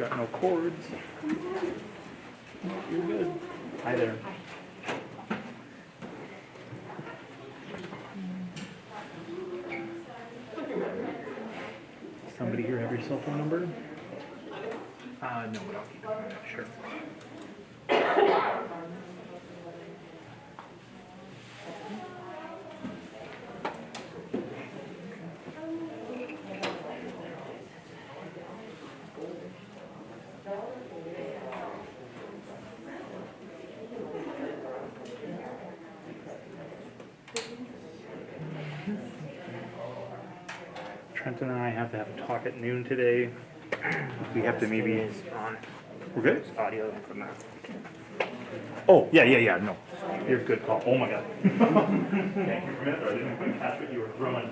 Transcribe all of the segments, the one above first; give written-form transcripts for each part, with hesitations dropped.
got no cords. You're good. Hi there. Somebody here have your cell phone number? No, but I'll keep it. Sure. Trenton and I have to have a talk at noon today. We have to maybe. Is on. We're good? Audio from that. Oh, yeah, no. You're a good call. Oh my God. Thank you for a minute. I didn't quite catch what you were throwing.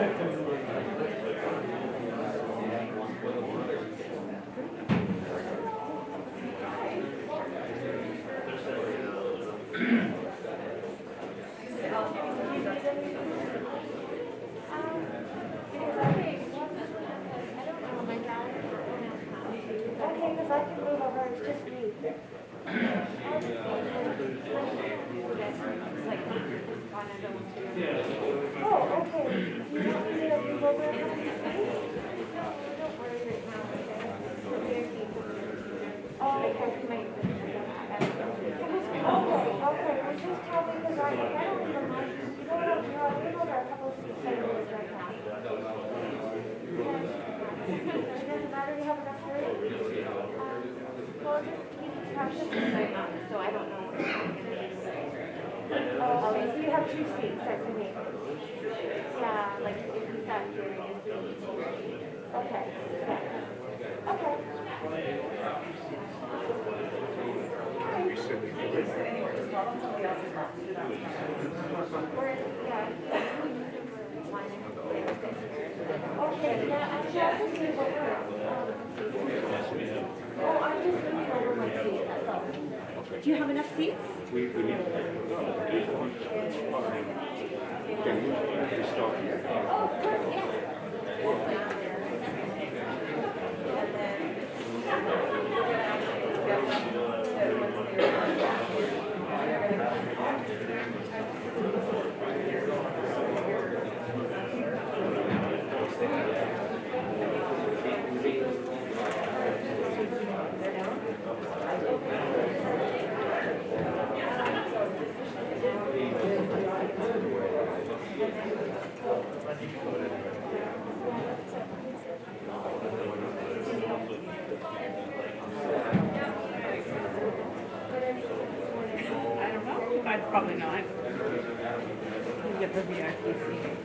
Okay, because I can move over, it's just me. Oh, okay. Do you want me to move over? Don't worry right now. Oh, because you might. Okay, well, just tell me because I don't even mind. You know what, you're able to a couple of seats like this right now. It doesn't matter, you have enough room? Well, just keep practicing right now, so I don't know what I'm going to do. Oh, okay, so you have 2 seats, that's okay. Yeah, like if you sat here, you just do. Okay, yeah. Okay. Okay, yeah, actually, I'll just move over. Oh, I'm just moving over my seat, that's all. Do you have enough seats? Can you stop here? Oh, of course, yeah. I don't know. I'd probably not. You get the VIP seat.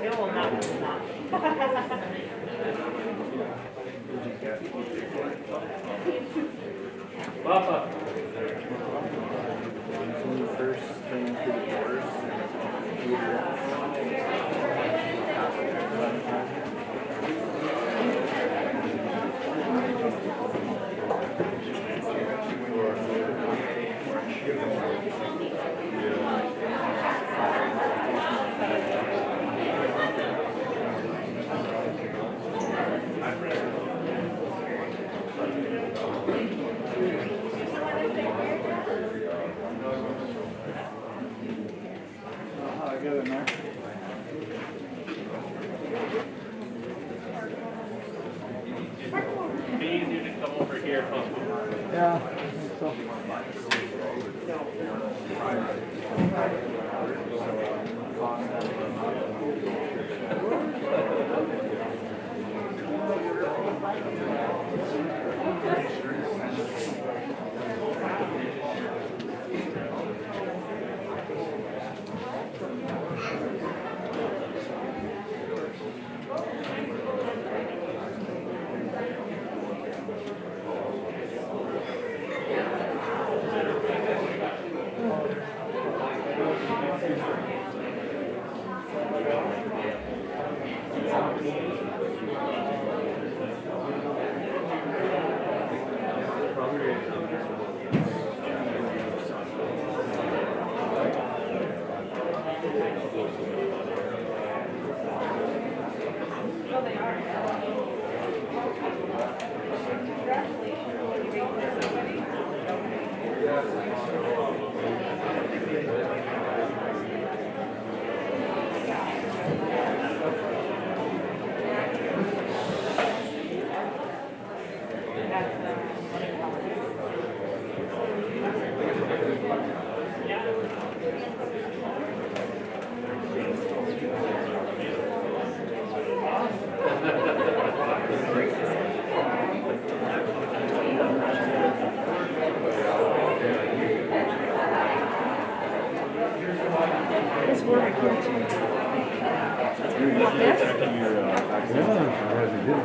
It will not be enough. First thing through the doors. I get in there. Be easier to come over here, huh? Yeah, I think so.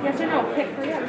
Yes or no? Pick for yes.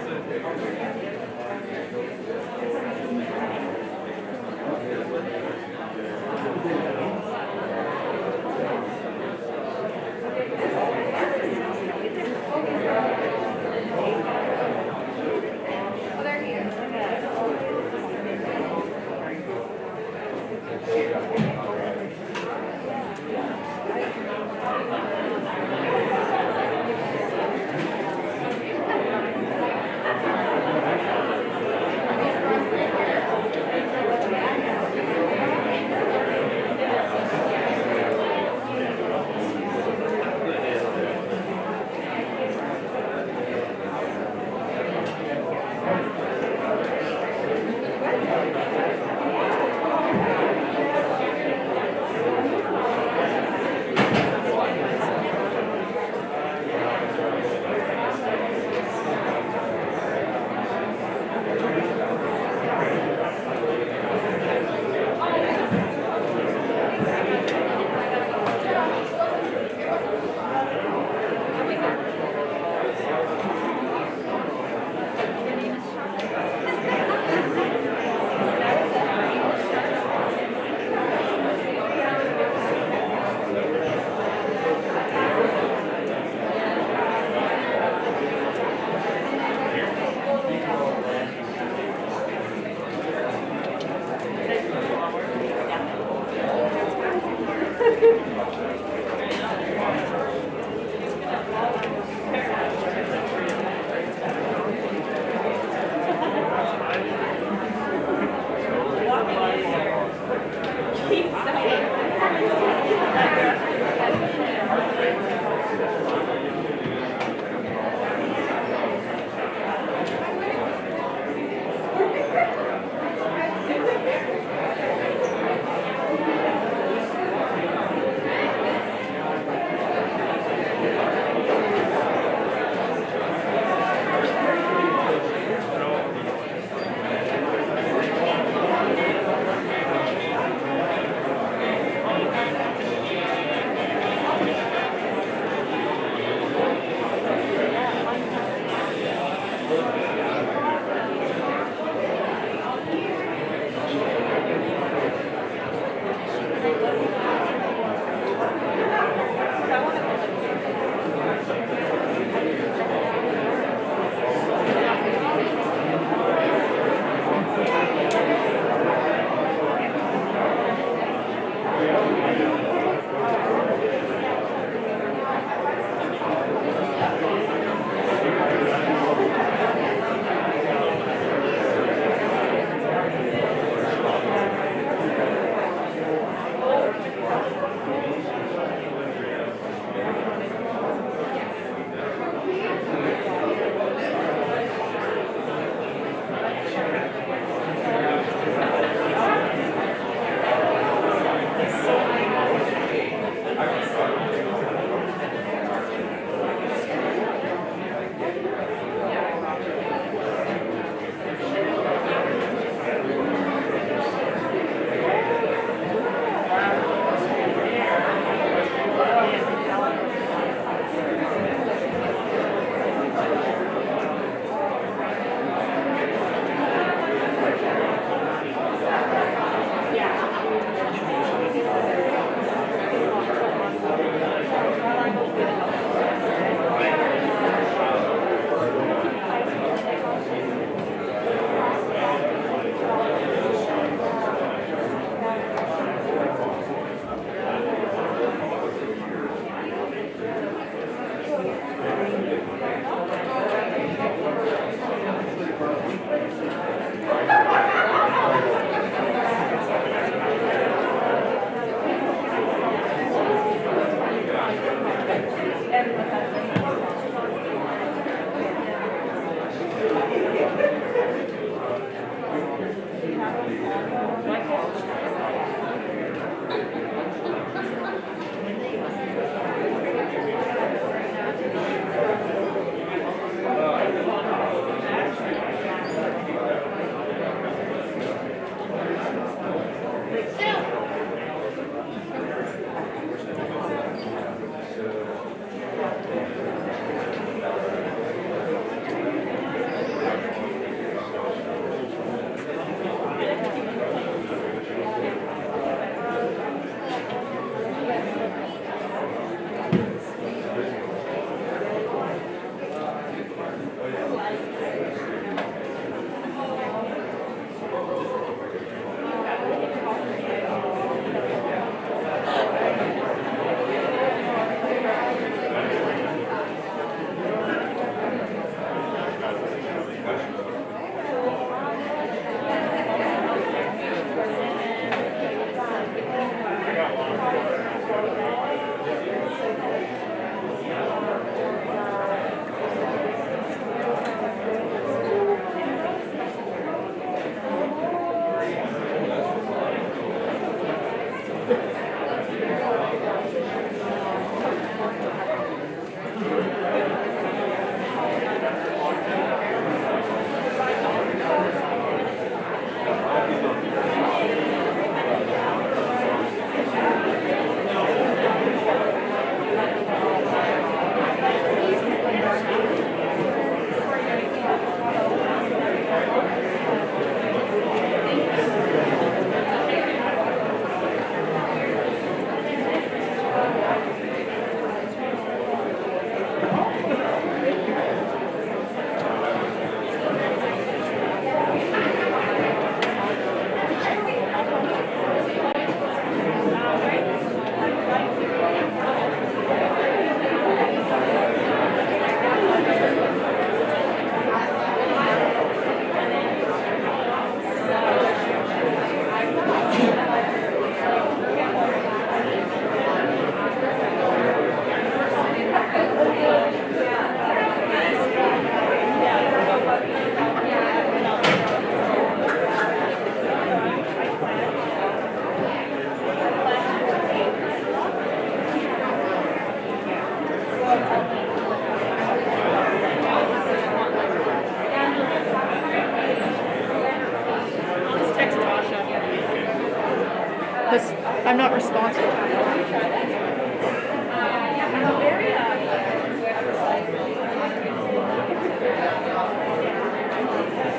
because I'm not responsible for it.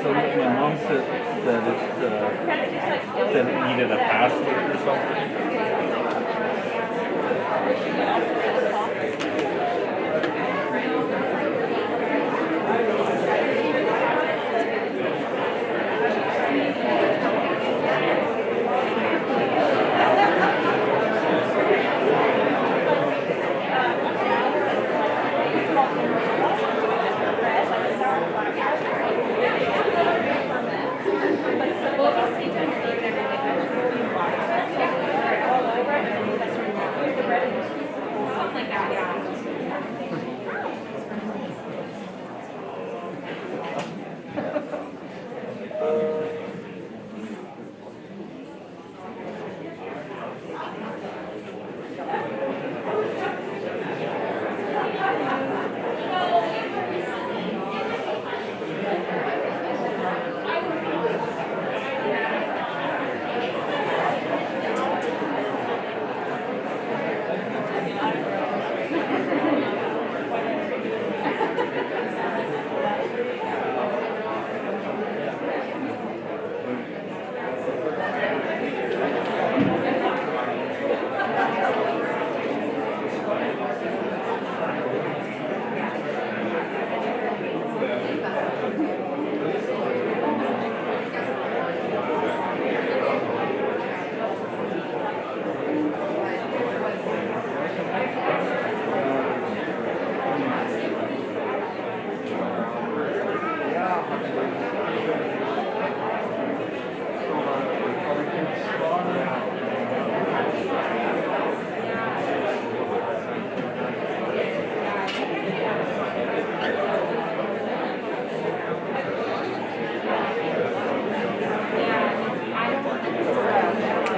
So my mom said that that it needed a password or something.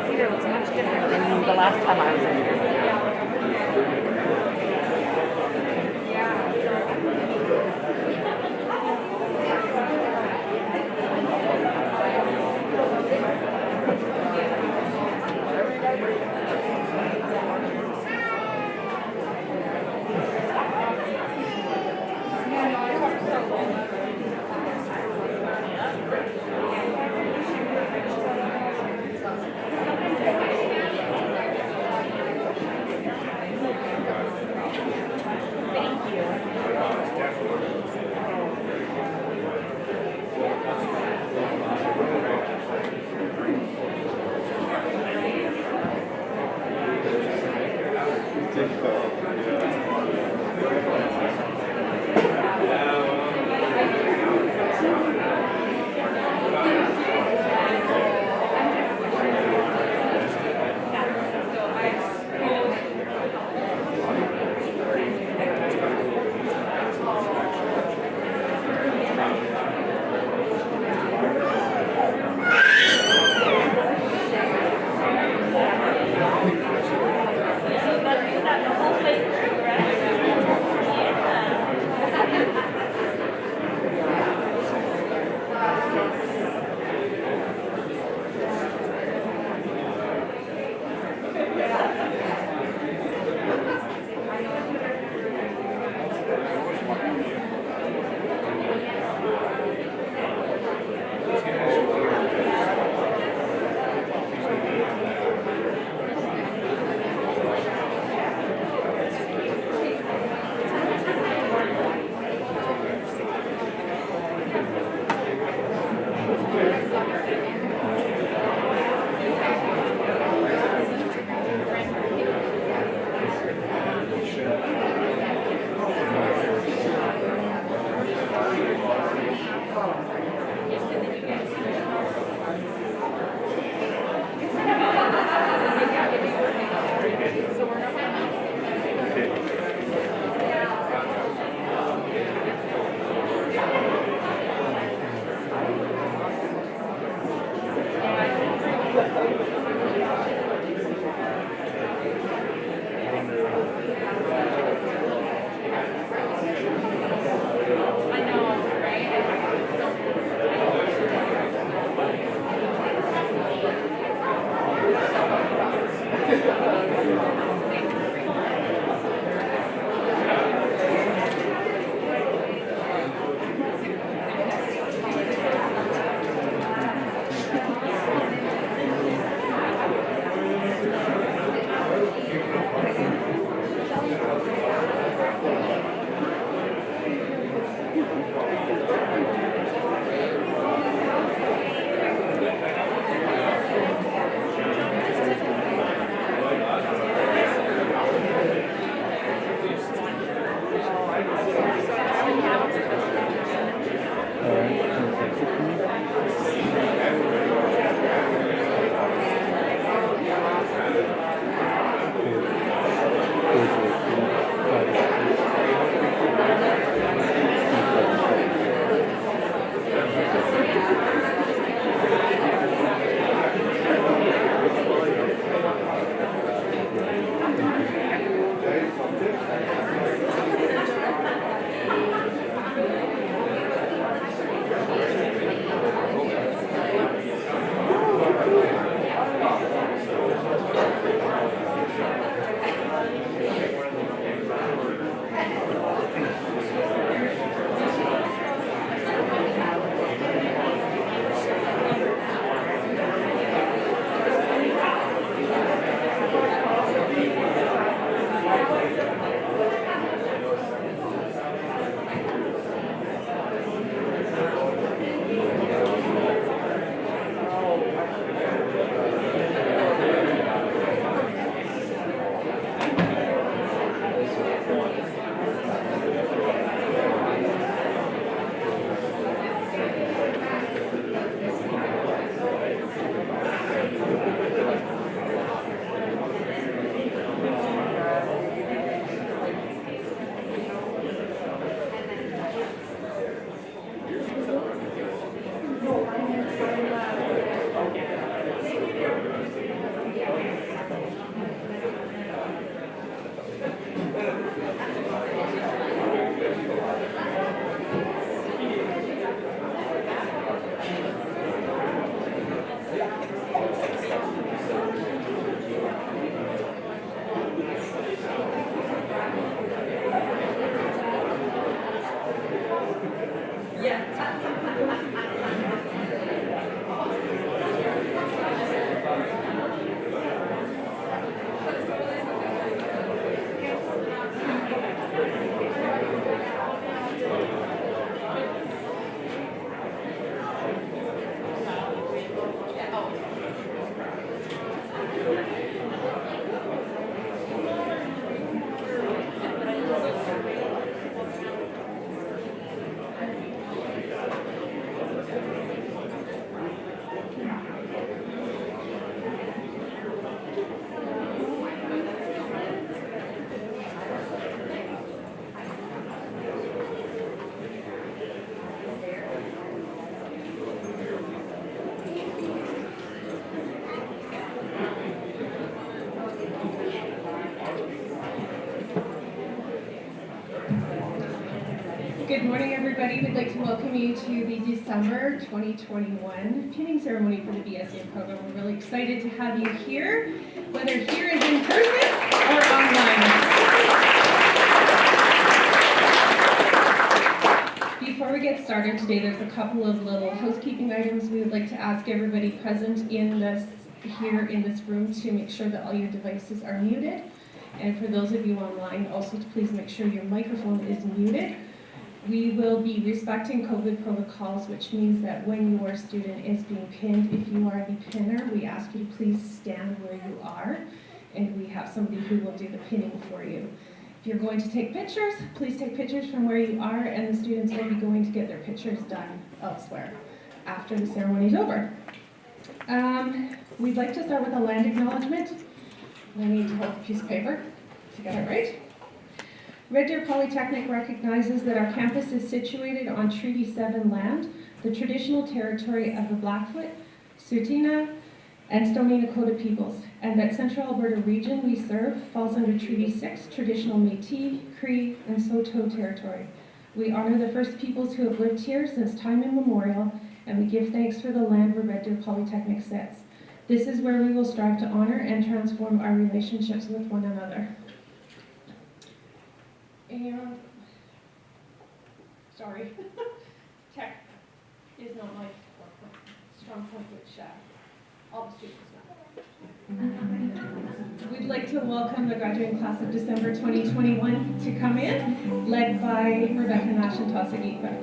Peter looks much different than the last time I was in here. everybody. We'd like to welcome you to the December 2021 pinning ceremony for the BSCN program. We're really excited to have you here, whether here is in person or online. Before we get started today, there's a couple of little housekeeping items we would like to ask everybody present here in this room to make sure that all your devices are muted. And for those of you online, also to please make sure your microphone is muted. We will be respecting COVID protocols, which means that when your student is being pinned, if you are the pinner, we ask you to please stand where you are, and we have somebody who will do the pinning for you. If you're going to take pictures, please take pictures from where you are, and the students will be going to get their pictures done elsewhere after the ceremony is over. We'd like to start with a land acknowledgement. I need to hold a piece of paper to get it right. Red Deer Polytechnic recognizes that our campus is situated on Treaty 7 land, the traditional territory of the Blackfoot, Tsuut'ina, and Stoney Nakoda peoples, and that Central Alberta region we serve falls under Treaty 6, traditional Métis, Cree, and Saulteaux territory. We honor the first peoples who have lived here since time immemorial, and we give thanks for the land where Red Deer Polytechnic sits. This is where we will strive to honor and transform our relationships with one another. And, sorry, tech is not my strong point, which all the students know. We'd like to welcome the graduating class of December 2021 to come in, led by Rebecca Nash and Tasa Geekbeck.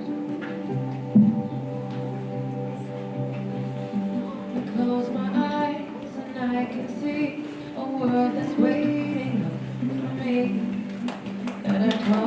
I close my eyes and I can see a world that's waiting up for me. And I call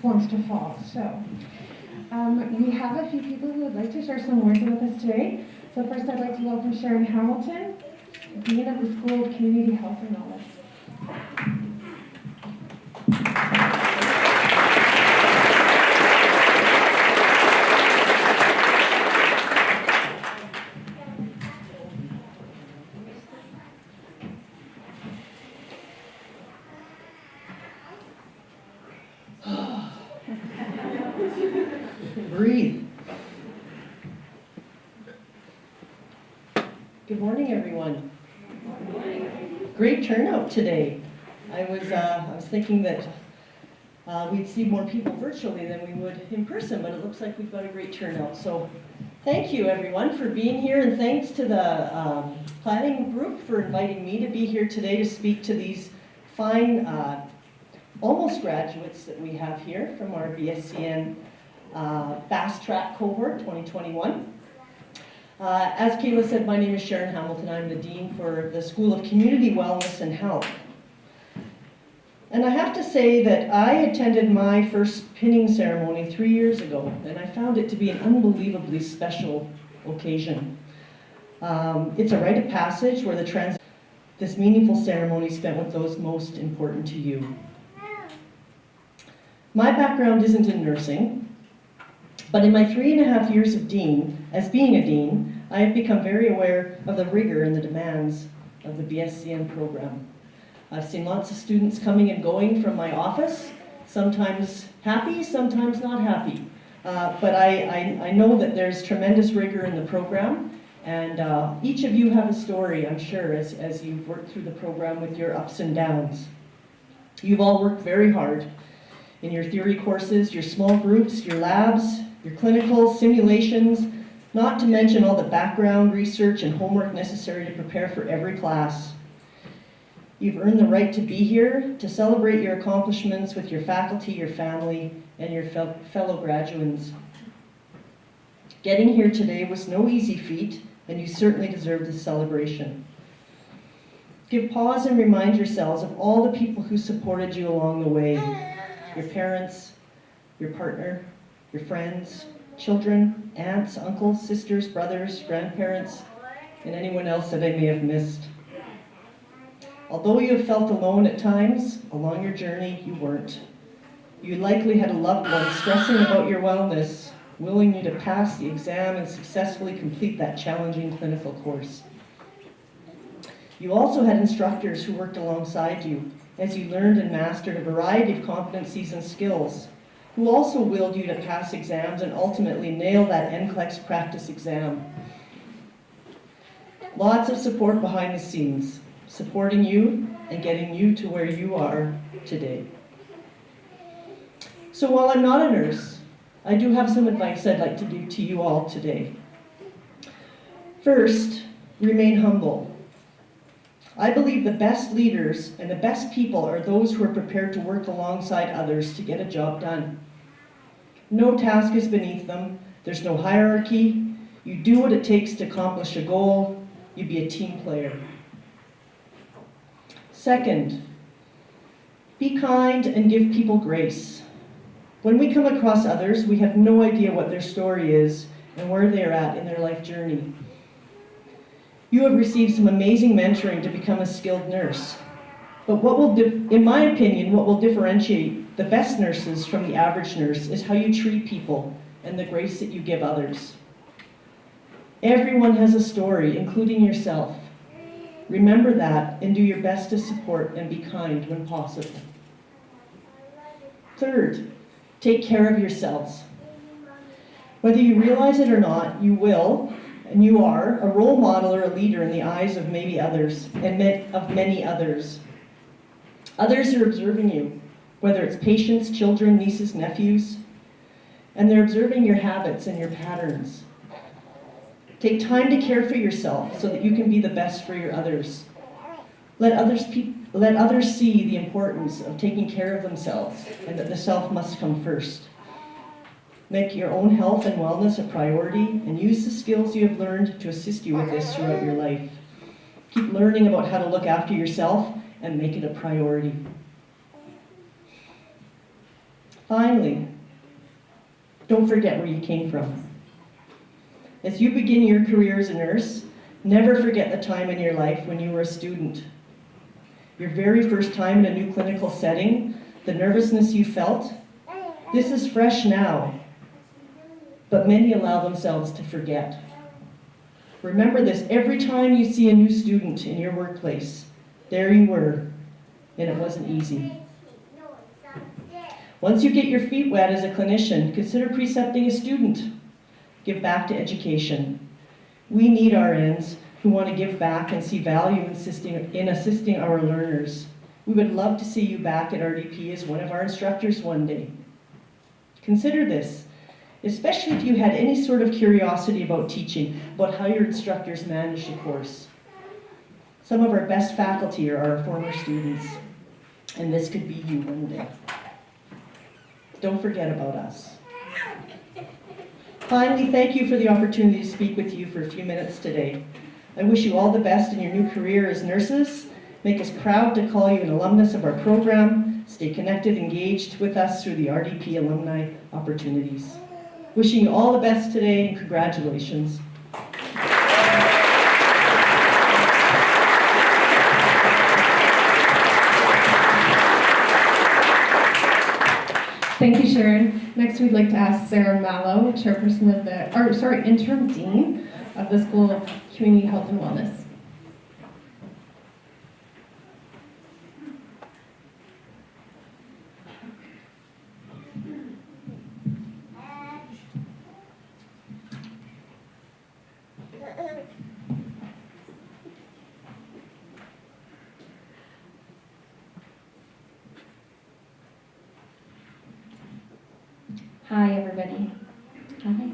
wants to fall. So we have a few people who would like to share some words with us today. So first I'd like to welcome Sharon Hamilton, Dean of the School of Community Health and Wellness. Breathe. Good morning, everyone. Great turnout today. I was thinking that we'd see more people virtually than we would in person, but it looks like we've got a great turnout. So thank you, everyone, for being here, and thanks to the planning group for inviting me to be here today to speak to these fine almost graduates that we have here from our BSCN Fast Track Cohort 2021. As Kayla said, my name is Sharon Hamilton. I'm the Dean for the School of Community Wellness and Health. And I have to say that I attended my first pinning ceremony 3 years ago, and I found it to be an unbelievably special occasion. It's a rite of passage where this meaningful ceremony spent with those most important to you. My background isn't in nursing. But in my 3.5 years as being a dean, I have become very aware of the rigor and the demands of the BSCN program. I've seen lots of students coming and going from my office, sometimes happy, sometimes not happy. But I know that there's tremendous rigor in the program, and each of you have a story, I'm sure, as you've worked through the program with your ups and downs. You've all worked very hard in your theory courses, your small groups, your labs, your clinical simulations, not to mention all the background research and homework necessary to prepare for every class. You've earned the right to be here, to celebrate your accomplishments with your faculty, your family, and your fellow graduates. Getting here today was no easy feat, and you certainly deserve this celebration. Give pause and remind yourselves of all the people who supported you along the way. Your parents, your partner, your friends, children, aunts, uncles, sisters, brothers, grandparents, and anyone else that I may have missed. Although you have felt alone at times, along your journey, you weren't. You likely had a loved one stressing about your wellness, willing you to pass the exam and successfully complete that challenging clinical course. You also had instructors who worked alongside you as you learned and mastered a variety of competencies and skills, who also willed you to pass exams and ultimately nail that NCLEX practice exam. Lots of support behind the scenes, supporting you and getting you to where you are today. So while I'm not a nurse, I do have some advice I'd like to give to you all today. First, remain humble. I believe the best leaders and the best people are those who are prepared to work alongside others to get a job done. No task is beneath them. There's no hierarchy. You do what it takes to accomplish a goal. You be a team player. Second, be kind and give people grace. When we come across others, we have no idea what their story is and where they are at in their life journey. You have received some amazing mentoring to become a skilled nurse. But in my opinion, what will differentiate the best nurses from the average nurse is how you treat people and the grace that you give others. Everyone has a story, including yourself. Remember that and do your best to support and be kind when possible. Third, take care of yourselves. Whether you realize it or not, you will, and you are, a role model or a leader in the eyes of maybe others, and of many others. Others are observing you, whether it's patients, children, nieces, nephews, and they're observing your habits and your patterns. Take time to care for yourself so that you can be the best for your others. Let others see the importance of taking care of themselves and that the self must come first. Make your own health and wellness a priority and use the skills you have learned to assist you with this throughout your life. Keep learning about how to look after yourself and make it a priority. Finally, don't forget where you came from. As you begin your career as a nurse, never forget the time in your life when you were a student. Your very first time in a new clinical setting, the nervousness you felt. This is fresh now, but many allow themselves to forget. Remember this every time you see a new student in your workplace. There you were, and it wasn't easy. Once you get your feet wet as a clinician, consider precepting a student. Give back to education. We need RNs who want to give back and see value in assisting our learners. We would love to see you back at RDP as one of our instructors one day. Consider this, especially if you had any sort of curiosity about teaching, about how your instructors manage the course. Some of our best faculty are our former students, and this could be you one day. Don't forget about us. Finally, thank you for the opportunity to speak with you for a few minutes today. I wish you all the best in your new career as nurses. Make us proud to call you an alumnus of our program. Stay connected, engaged with us through the RDP alumni opportunities. Wishing you all the best today and congratulations. Thank you, Sharon. Next, we'd like to ask Sarah Mallow, chairperson of interim dean of the School of Community Health and Wellness. Hi, everybody. Hi.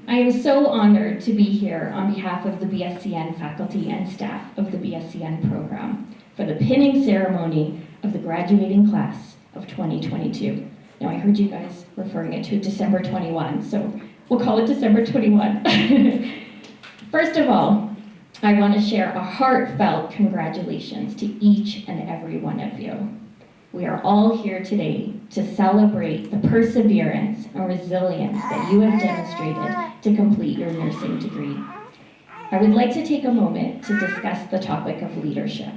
I am so honored to be here on behalf of the BSCN faculty and staff of the BSCN program for the pinning ceremony of the graduating class of 2022. Now, I heard you guys referring it to December 21, so we'll call it December 21. First of all, I want to share a heartfelt congratulations to each and every one of you. We are all here today to celebrate the perseverance and resilience that you have demonstrated to complete your nursing degree. I would like to take a moment to discuss the topic of leadership.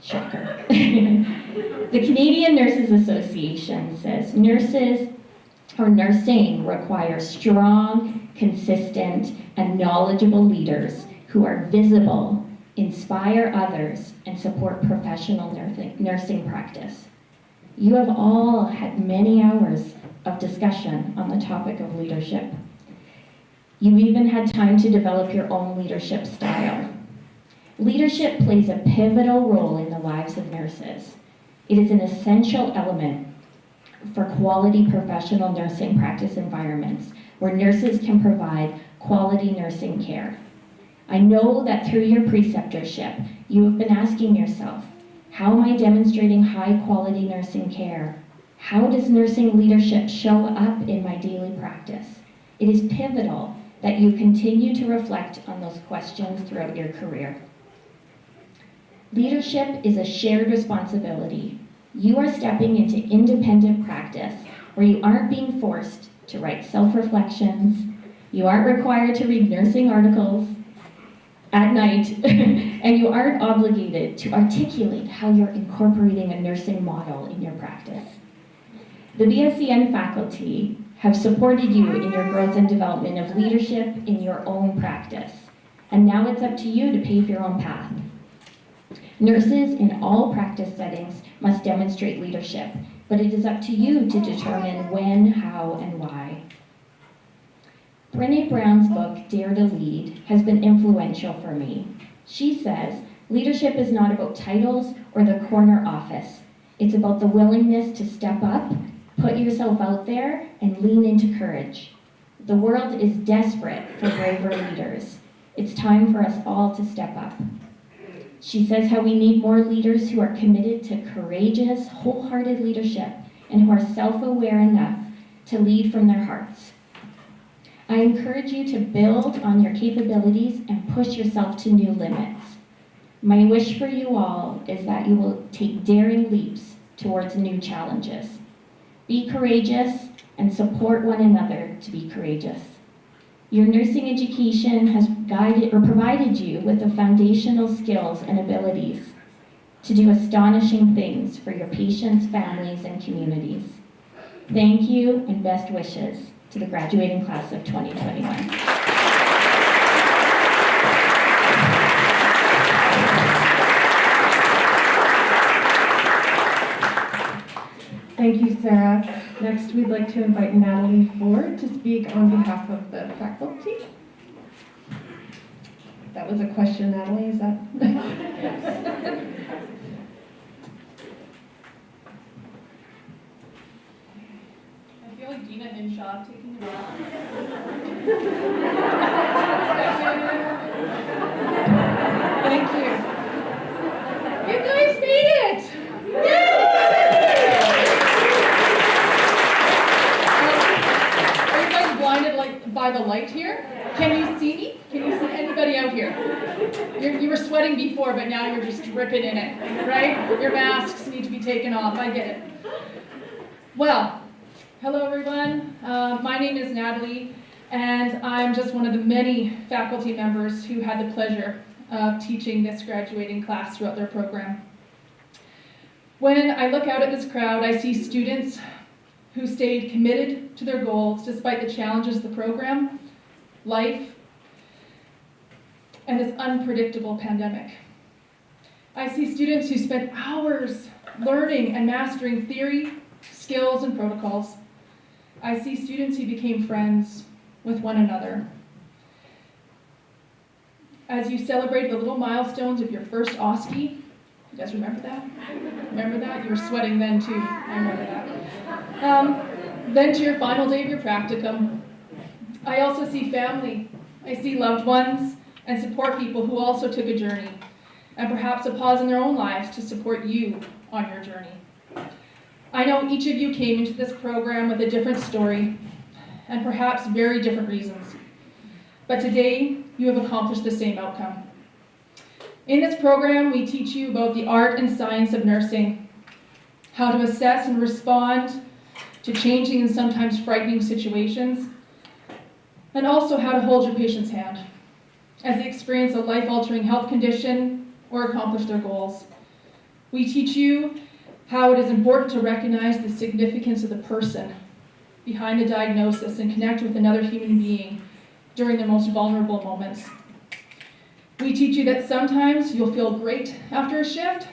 Shocker. The Canadian Nurses Association says nursing requires strong, consistent, and knowledgeable leaders who are visible, inspire others, and support professional nursing practice. You have all had many hours of discussion on the topic of leadership. You even had time to develop your own leadership style. Leadership plays a pivotal role in the lives of nurses. It is an essential element for quality professional nursing practice environments where nurses can provide quality nursing care. I know that through your preceptorship, you have been asking yourself, how am I demonstrating high quality nursing care? How does nursing leadership show up in my daily practice? It is pivotal that you continue to reflect on those questions throughout your career. Leadership is a shared responsibility. You are stepping into independent practice where you aren't being forced to write self-reflections, you aren't required to read nursing articles at night, and you aren't obligated to articulate how you're incorporating a nursing model in your practice. The BSCN faculty have supported you in your growth and development of leadership in your own practice, and now it's up to you to pave your own path. Nurses in all practice settings must demonstrate leadership, but it is up to you to determine when, how, and why. Brené Brown's book, Dare to Lead, has been influential for me. She says, leadership is not about titles or the corner office. It's about the willingness to step up, put yourself out there, and lean into courage. The world is desperate for braver leaders. It's time for us all to step up. She says how we need more leaders who are committed to courageous, wholehearted leadership and who are self-aware enough to lead from their hearts. I encourage you to build on your capabilities and push yourself to new limits. My wish for you all is that you will take daring leaps towards new challenges. Be courageous and support one another to be courageous. Your nursing education has guided or provided you with the foundational skills and abilities to do astonishing things for your patients, families, and communities. Thank you and best wishes to the graduating class of 2021. Thank you, Sarah. Next, we'd like to invite Natalie Ford to speak on behalf of the faculty. That was a question, Natalie, is that? I feel like Dina Hinshaw taking it off. Thank you. You guys made it! Yay! Are you guys blinded by the light here? Can you see me? Can you see anybody out here? You were sweating before, but now you're just dripping in it, right? Your masks need to be taken off. I get it. Well, hello everyone. My name is Natalie, and I'm just one of the many faculty members who had the pleasure of teaching this graduating class throughout their program. When I look out at this crowd, I see students who stayed committed to their goals despite the challenges of the program, life, and this unpredictable pandemic. I see students who spent hours learning and mastering theory, skills, and protocols. I see students who became friends with one another. As you celebrated the little milestones of your first OSCE, you guys remember that? Remember that? You were sweating then too, I remember that. Then to your final day of your practicum, I also see family. I see loved ones and support people who also took a journey, and perhaps a pause in their own lives to support you on your journey. I know each of you came into this program with a different story, and perhaps very different reasons. But today, you have accomplished the same outcome. In this program, we teach you about the art and science of nursing, how to assess and respond to changing and sometimes frightening situations, and also how to hold your patient's hand as they experience a life-altering health condition or accomplish their goals. We teach you how it is important to recognize the significance of the person behind the diagnosis and connect with another human being during their most vulnerable moments. We teach you that sometimes you'll feel great after a shift,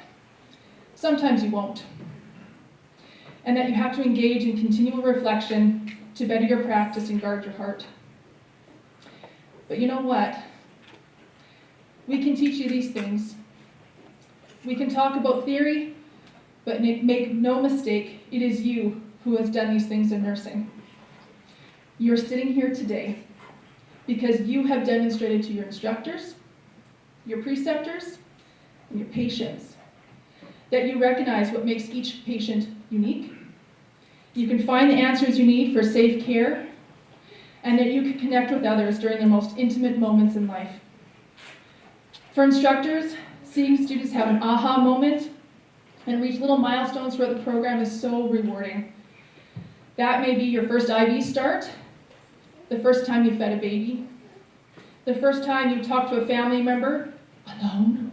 sometimes you won't, and that you have to engage in continual reflection to better your practice and guard your heart. But you know what? We can teach you these things. We can talk about theory, but make no mistake, it is you who has done these things in nursing. You're sitting here today because you have demonstrated to your instructors, your preceptors, and your patients that you recognize what makes each patient unique. You can find the answers you need for safe care, and that you can connect with others during their most intimate moments in life. For instructors, seeing students have an aha moment and reach little milestones throughout the program is so rewarding. That may be your first IV start, the first time you fed a baby, the first time you talked to a family member alone,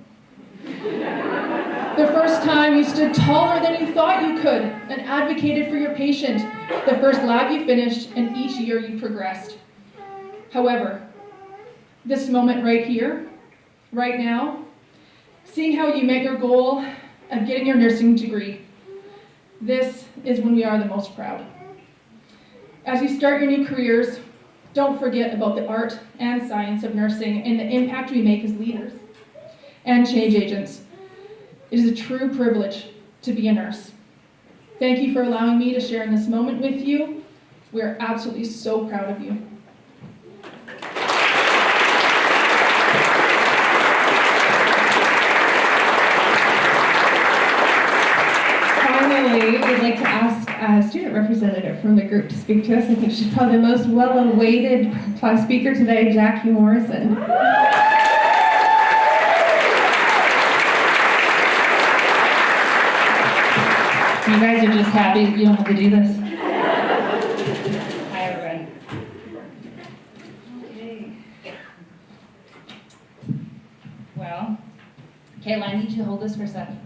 the first time you stood taller than you thought you could and advocated for your patient, the first lab you finished, and each year you progressed. However, this moment right here, right now, seeing how you met your goal of getting your nursing degree, this is when we are the most proud. As you start your new careers, don't forget about the art and science of nursing and the impact we make as leaders and change agents. It is a true privilege to be a nurse. Thank you for allowing me to share in this moment with you. We are absolutely so proud of you. Finally, we'd like to ask a student representative from the group to speak to us. I think she's probably the most well-awaited speaker today, Jackie Morrison. You guys are just happy you don't have to do this. Hi, everyone. Okay. Well, Kayla, I need you to hold this for a second.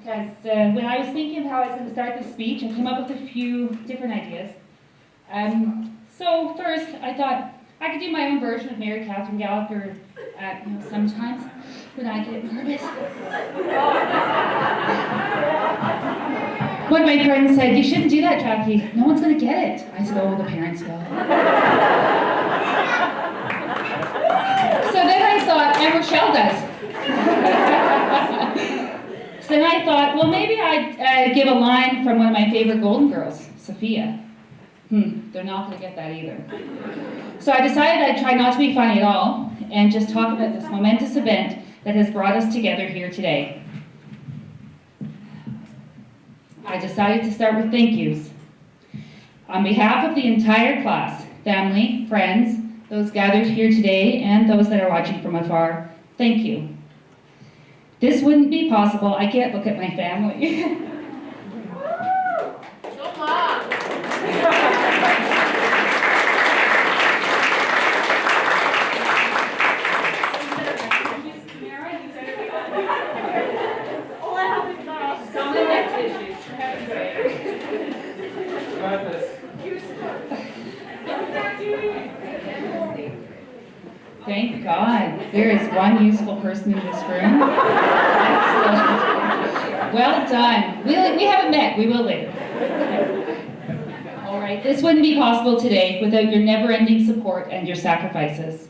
Because when I was thinking of how I was going to start this speech, I came up with a few different ideas. So first, I thought I could do my own version of Mary Catherine Gallagher. Sometimes when I get nervous. One of my friends said, "You shouldn't do that, Jackie. No one's going to get it." I said, "Oh, the parents will." So then I thought, and Rochelle does. So then I thought, well, maybe I'd give a line from one of my favorite Golden Girls, Sophia. They're not going to get that either. So I decided I'd try not to be funny at all and just talk about this momentous event that has brought us together here today. I decided to start with thank yous. On behalf of the entire class, family, friends, those gathered here today, and those that are watching from afar, thank you. This wouldn't be possible. I can't look at my family. got this. Thank God, there is one useful person in this room. Excellent. Well done. We haven't met, we will later. All right, this wouldn't be possible today without your never-ending support and your sacrifices.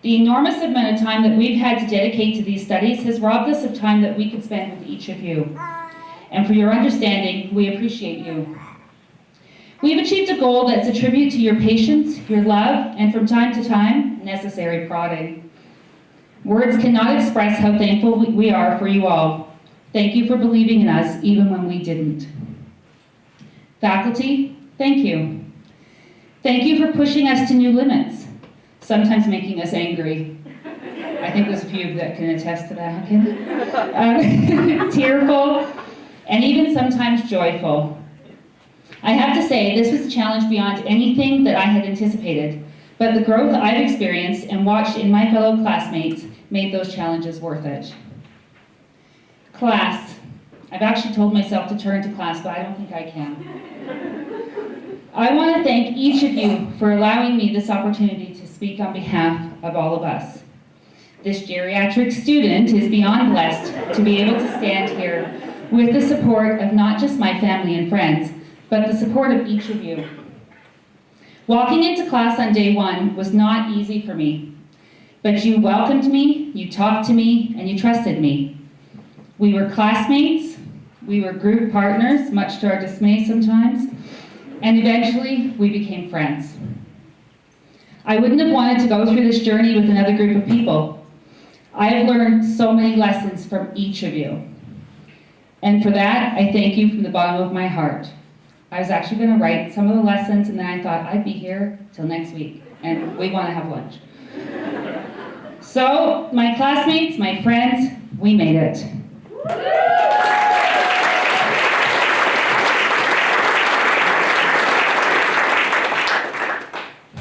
The enormous amount of time that we've had to dedicate to these studies has robbed us of time that we could spend with each of you. And for your understanding, we appreciate you. We've achieved a goal that's a tribute to your patience, your love, and from time to time, necessary prodding. Words cannot express how thankful we are for you all. Thank you for believing in us even when we didn't. Faculty, thank you. Thank you for pushing us to new limits, sometimes making us angry. I think there's a few that can attest to that, okay? Tearful, and even sometimes joyful. I have to say, this was a challenge beyond anything that I had anticipated, but the growth I've experienced and watched in my fellow classmates made those challenges worth it. Class. I've actually told myself to turn to class, but I don't think I can. I want to thank each of you for allowing me this opportunity to speak on behalf of all of us. This geriatric student is beyond blessed to be able to stand here with the support of not just my family and friends, but the support of each of you. Walking into class on day one was not easy for me, but you welcomed me, you talked to me, and you trusted me. We were classmates, we were group partners, much to our dismay sometimes, and eventually we became friends. I wouldn't have wanted to go through this journey with another group of people. I have learned so many lessons from each of you. And for that, I thank you from the bottom of my heart. I was actually going to write some of the lessons, and then I thought I'd be here till next week, and we want to have lunch. So, my classmates, my friends, we made it.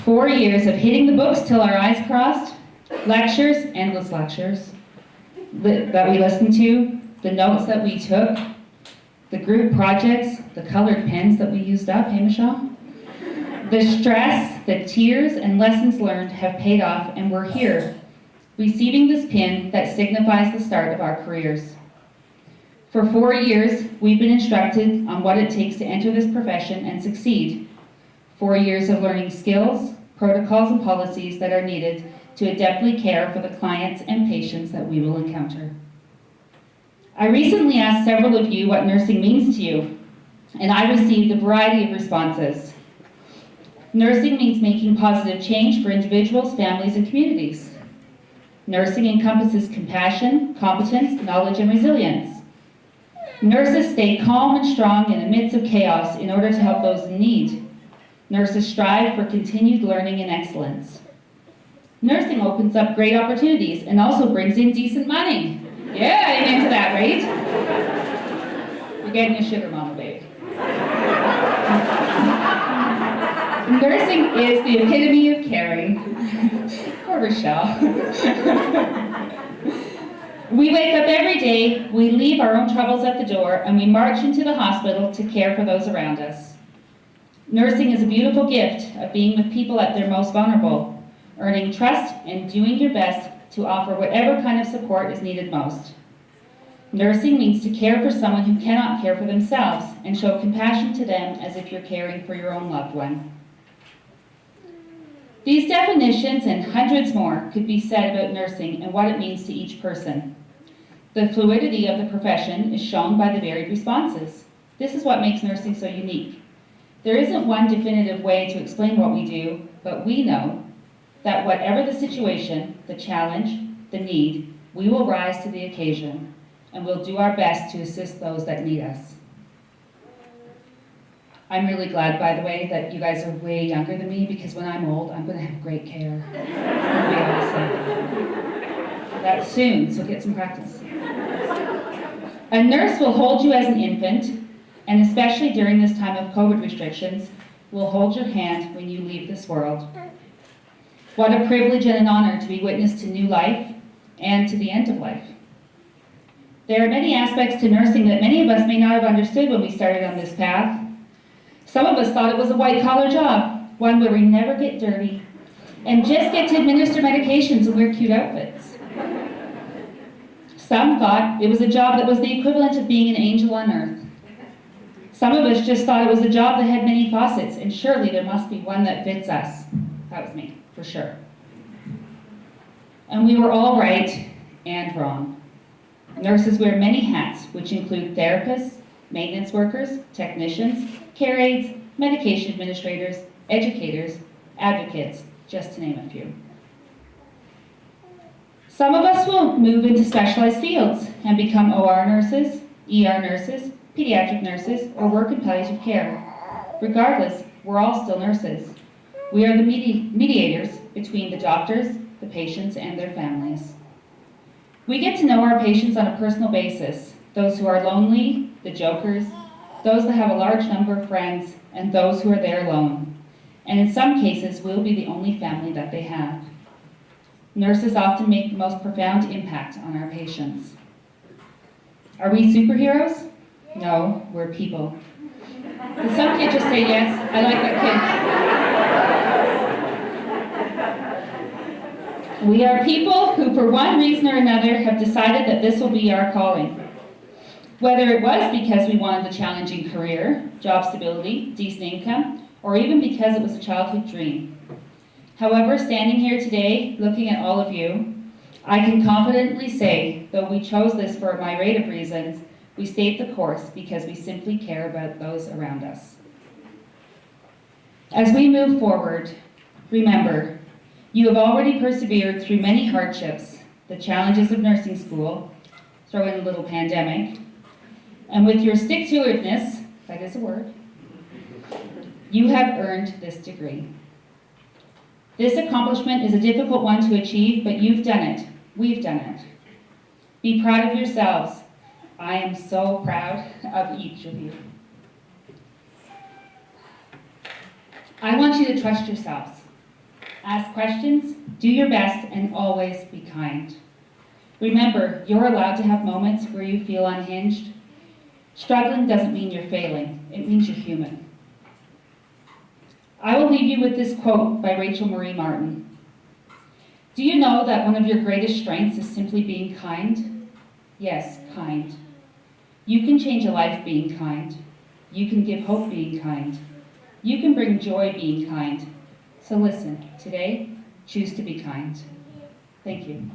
Four years of hitting the books till our eyes crossed, lectures, endless lectures that we listened to, the notes that we took, the group projects, the colored pens that we used up, hey Michelle? The stress, the tears, and lessons learned have paid off, and we're here, receiving this pin that signifies the start of our careers. For 4 years, we've been instructed on what it takes to enter this profession and succeed. 4 years of learning skills, protocols, and policies that are needed to adeptly care for the clients and patients that we will encounter. I recently asked several of you what nursing means to you, and I received a variety of responses. Nursing means making positive change for individuals, families, and communities. Nursing encompasses compassion, competence, knowledge, and resilience. Nurses stay calm and strong in the midst of chaos in order to help those in need. Nurses strive for continued learning and excellence. Nursing opens up great opportunities and also brings in decent money. Yeah, amen to that, right? You're getting a sugar mama, babe. Nursing is the epitome of caring. Poor Rochelle. We wake up every day, we leave our own troubles at the door, and we march into the hospital to care for those around us. Nursing is a beautiful gift of being with people at their most vulnerable, earning trust and doing your best to offer whatever kind of support is needed most. Nursing means to care for someone who cannot care for themselves and show compassion to them as if you're caring for your own loved one. These definitions and hundreds more could be said about nursing and what it means to each person. The fluidity of the profession is shown by the varied responses. This is what makes nursing so unique. There isn't one definitive way to explain what we do, but we know that whatever the situation, the challenge, the need, we will rise to the occasion, and we'll do our best to assist those that need us. I'm really glad, by the way, that you guys are way younger than me, because when I'm old, I'm going to have great care. It's going to be awesome. That's soon, so get some practice. A nurse will hold you as an infant, and especially during this time of COVID restrictions, will hold your hand when you leave this world. What a privilege and an honor to be witness to new life and to the end of life. There are many aspects to nursing that many of us may not have understood when we started on this path. Some of us thought it was a white-collar job, one where we never get dirty and just get to administer medications and wear cute outfits. Some thought it was a job that was the equivalent of being an angel on earth. Some of us just thought it was a job that had many faucets, and surely there must be one that fits us. That was me, for sure. And we were all right and wrong. Nurses wear many hats, which include therapists, maintenance workers, technicians, care aides, medication administrators, educators, advocates, just to name a few. Some of us will move into specialized fields and become OR nurses, ER nurses, pediatric nurses, or work in palliative care. Regardless, we're all still nurses. We are the mediators between the doctors, the patients, and their families. We get to know our patients on a personal basis, those who are lonely, the jokers, those that have a large number of friends, and those who are there alone. And in some cases, we'll be the only family that they have. Nurses often make the most profound impact on our patients. Are we superheroes? No, we're people. Did some kid just say yes? I like that kid. We are people who, for one reason or another, have decided that this will be our calling. Whether it was because we wanted a challenging career, job stability, decent income, or even because it was a childhood dream. However, standing here today, looking at all of you, I can confidently say, though we chose this for a myriad of reasons, we stayed the course because we simply care about those around us. As we move forward, remember, you have already persevered through many hardships, the challenges of nursing school, throw in a little pandemic, and with your stick-to-itiveness, that is a word, you have earned this degree. This accomplishment is a difficult one to achieve, but you've done it. We've done it. Be proud of yourselves. I am so proud of each of you. I want you to trust yourselves. Ask questions, do your best, and always be kind. Remember, you're allowed to have moments where you feel unhinged. Struggling doesn't mean you're failing. It means you're human. I will leave you with this quote by Rachel Marie Martin. Do you know that one of your greatest strengths is simply being kind? Yes, kind. You can change a life being kind. You can give hope being kind. You can bring joy being kind. So listen, today, choose to be kind. Thank you.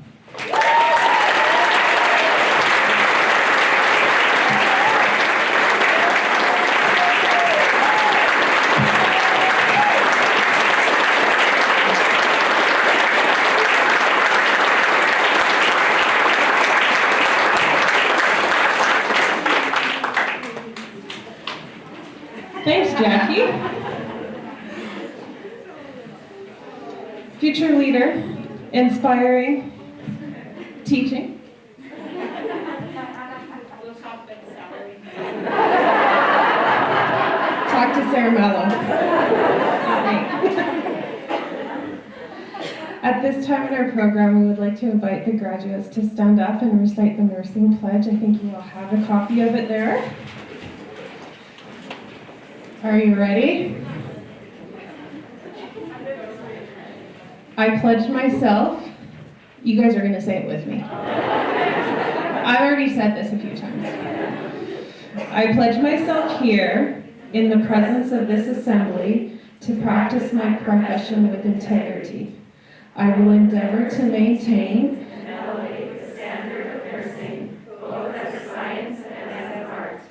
Thanks, Jackie. Future leader, inspiring, teaching. We'll talk about salary. Talk to Sarah Mello. At this time in our program, we would like to invite the graduates to stand up and recite the nursing pledge. I think you all have a copy of it there. Are you ready? I pledge myself. You guys are going to say it with me. I've already said this a few times. I pledge myself here, in the presence of this assembly, to practice my profession with integrity. I will endeavor to maintain and elevate the standard of nursing, both as a science and as an art.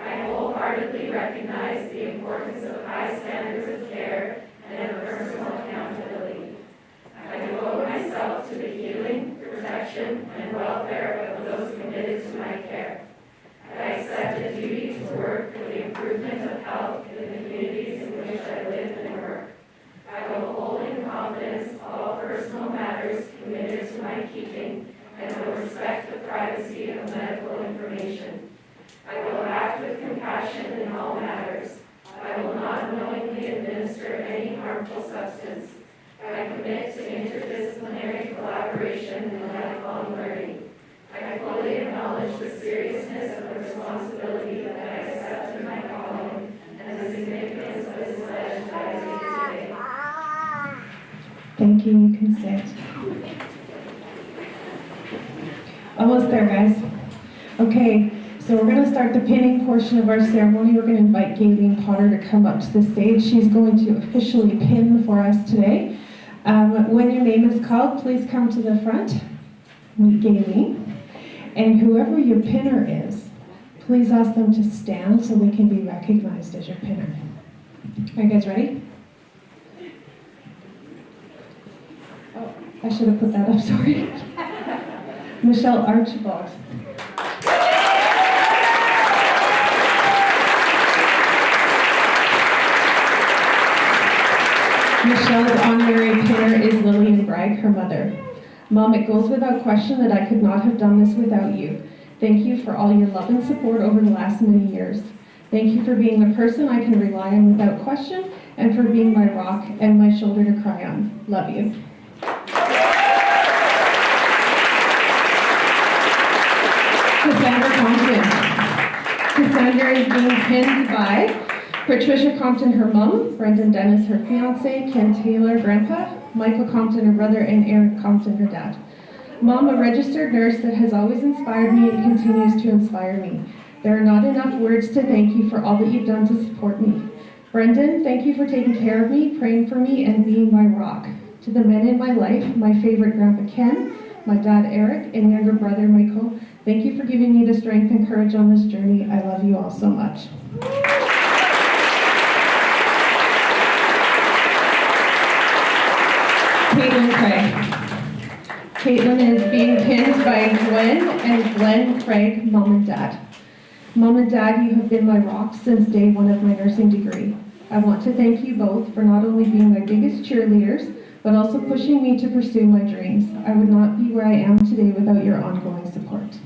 I wholeheartedly recognize the importance of high standards of care and of personal accountability. I devote myself to the healing, protection, and welfare of those committed to my care. I accept a duty to work for the improvement of health in the communities in which I live and work. I will hold in confidence all personal matters committed to my keeping and will respect the privacy of medical information. I will act with compassion in all matters. I will not knowingly administer any harmful substance. I commit to interdisciplinary collaboration and lifelong learning. I fully acknowledge the seriousness of the responsibility that I accept in my calling and the significance Thank you, you can sit. Almost there, guys. Okay, so we're gonna start the pinning portion of our ceremony. We're gonna invite Gayleen Potter to come up to the stage. She's going to officially pin for us today. When your name is called, please come to the front, meet Gayleen. And whoever your pinner is, please ask them to stand so they can be recognized as your pinner. Are you guys ready? Oh, I should have put that up, sorry. Michelle Archibald. Michelle's honorary pinner is Lillian Bragg, her mother. Mom, it goes without question that I could not have done this without you. Thank you for all your love and support over the last many years. Thank you for being the person I can rely on without question, and for being my rock and my shoulder to cry on. Love you. Cassandra Compton. Cassandra is being pinned by Patricia Compton, her mom, Brendan Dennis, her fiance, Ken Taylor, grandpa, Michael Compton, her brother, and Eric Compton, her dad. Mom, a registered nurse that has always inspired me and continues to inspire me. There are not enough words to thank you for all that you've done to support me. Brendan, thank you for taking care of me, praying for me, and being my rock. To the men in my life, my favorite grandpa Ken, my dad Eric, and younger brother Michael, thank you for giving me the strength and courage on this journey. I love you all so much. Caitlin Craig. Caitlin is being pinned by Gwen and Glenn Craig, mom and dad. Mom and dad, you have been my rock since day one of my nursing degree. I want to thank you both for not only being my biggest cheerleaders, but also pushing me to pursue my dreams. I would not be where I am today without your ongoing support.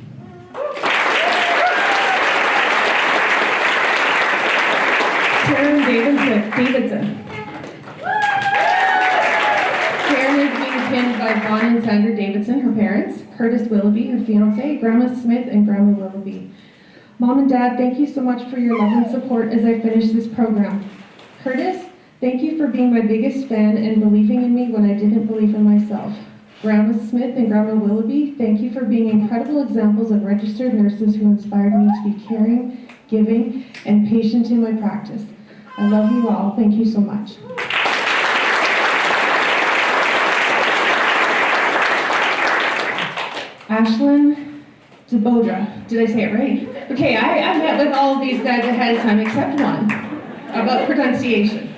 Taryn Davidson. Taryn is being pinned by Vaughn and Sandra Davidson, her parents, Curtis Willoughby, her fiance, Grandma Smith, and Grandma Willoughby. Mom and Dad, thank you so much for your love and support as I finish this program. Curtis, thank you for being my biggest fan and believing in me when I didn't believe in myself. Grandma Smith and Grandma Willoughby, thank you for being incredible examples of registered nurses who inspired me to be caring, giving, and patient in my practice. I love you all. Thank you so much. Ashlyn DeBodra. Did I say it right? Okay, I met with all of these guys ahead of time except one about pronunciation.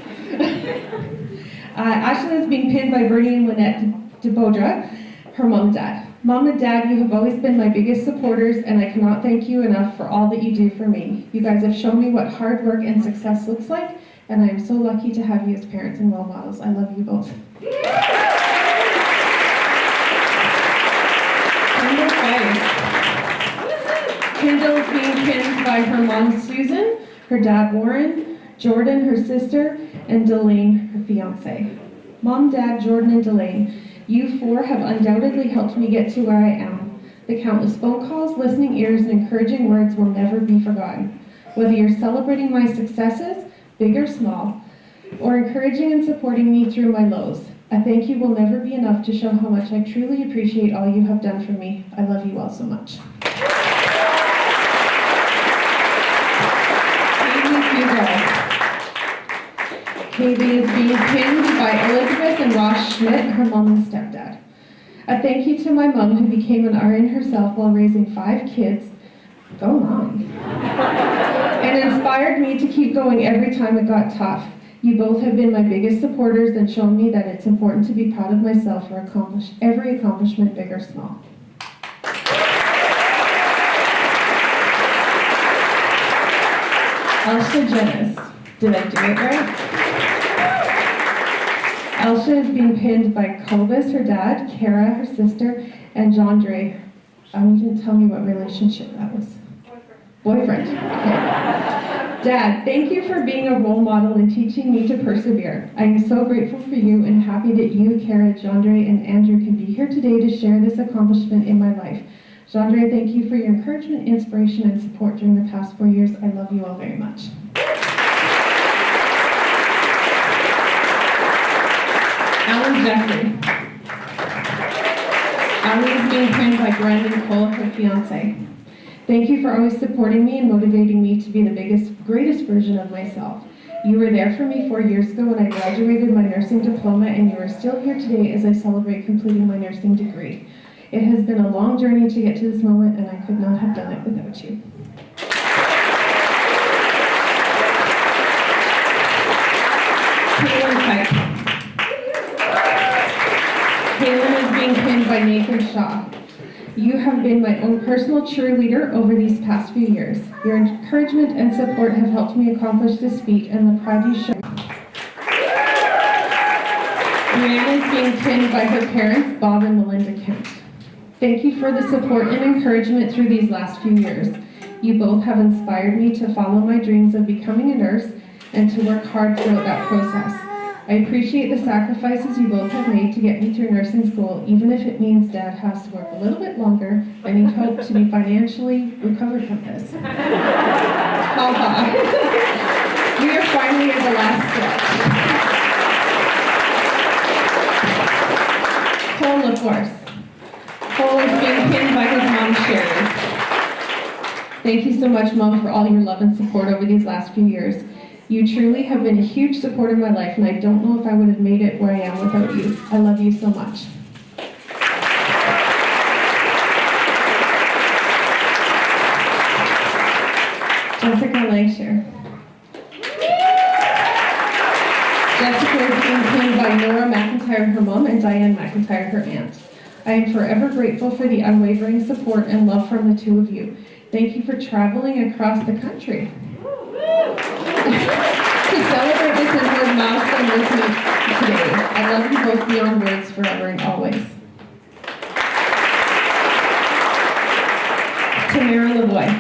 Ashlyn is being pinned by Bernie and Lynette DeBodra, her mom and dad. Mom and Dad, you have always been my biggest supporters, and I cannot thank you enough for all that you do for me. You guys have shown me what hard work and success looks like, and I am so lucky to have you as parents and role models. I love you both. Kendall is being pinned by her mom, Susan, her dad, Warren, Jordan, her sister, and Delane, her fiance. Mom, Dad, Jordan, and Delane, you four have undoubtedly helped me get to where I am. The countless phone calls, listening ears, and encouraging words will never be forgotten. Whether you're celebrating my successes, big or small, or encouraging and supporting me through my lows, a thank you will never be enough to show how much I truly appreciate all you have done for me. I love you all so much. Katie is being pinned by Elizabeth and Ross Schmidt, her mom and stepdad. A thank you to my mom, who became an RN herself while raising 5 kids. Go Mom. And inspired me to keep going every time it got tough. You both have been my biggest supporters and shown me that it's important to be proud of myself for every accomplishment, big or small. Elsa Jennis. Did I do it right? Elsa is being pinned by Cobus, her dad, Kara, her sister, and John Dre. You didn't tell me what relationship that was. Boyfriend. Okay. Dad, thank you for being a role model and teaching me to persevere. I am so grateful for you and happy that you, Kara, John Dre, and Andrew can be here today to share this accomplishment in my life. John Dre, thank you for your encouragement, inspiration, and support during the past 4 years. I love you all very much. Alan Jeffrey. Allie is being pinned by Brandon Cole, her fiance. Thank you for always supporting me and motivating me to be the greatest version of myself. You were there for me 4 years ago when I graduated my nursing diploma, and you are still here today as I celebrate completing my nursing degree. It has been a long journey to get to this moment, and I could not have done it without you. Kaylin Pike. Kaylin is being pinned by Nathan Shaw. You have been my own personal cheerleader over these past few years. Your encouragement and support have helped me accomplish this feat, and the pride you show. Brianna is being pinned by her parents, Bob and Melinda Kent. Thank you for the support and encouragement through these last few years. You both have inspired me to follow my dreams of becoming a nurse and to work hard throughout that process. I appreciate the sacrifices you both have made to get me through nursing school, even if it means Dad has to work a little bit longer and he hopes to be financially recovered from this. Ha ha. We are finally at the last stretch. Cole LaForce. Cole is being pinned by his mom, Sherry. Thank you so much, Mom, for all your love and support over these last few years. You truly have been a huge support in my life, and I don't know if I would have made it where I am without you. I love you so much. Jessica Langshire. Jessica is being pinned by Nora McIntyre, her mom, and Diane McIntyre, her aunt. I am forever grateful for the unwavering support and love from the two of you. Thank you for traveling across the country to celebrate this important milestone with me today. I love you both beyond words, forever and always. Tamara Lavoie.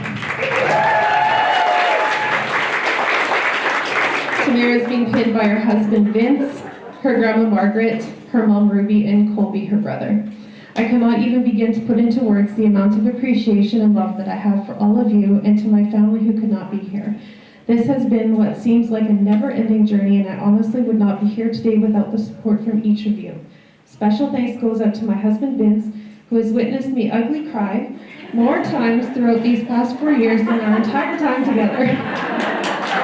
Tamara is being pinned by her husband Vince, her grandma Margaret, her mom Ruby, and Colby, her brother. I cannot even begin to put into words the amount of appreciation and love that I have for all of you and to my family who could not be here. This has been what seems like a never-ending journey, and I honestly would not be here today without the support from each of you. Special thanks goes out to my husband Vince, who has witnessed me ugly cry more times throughout these past 4 years than our entire time together.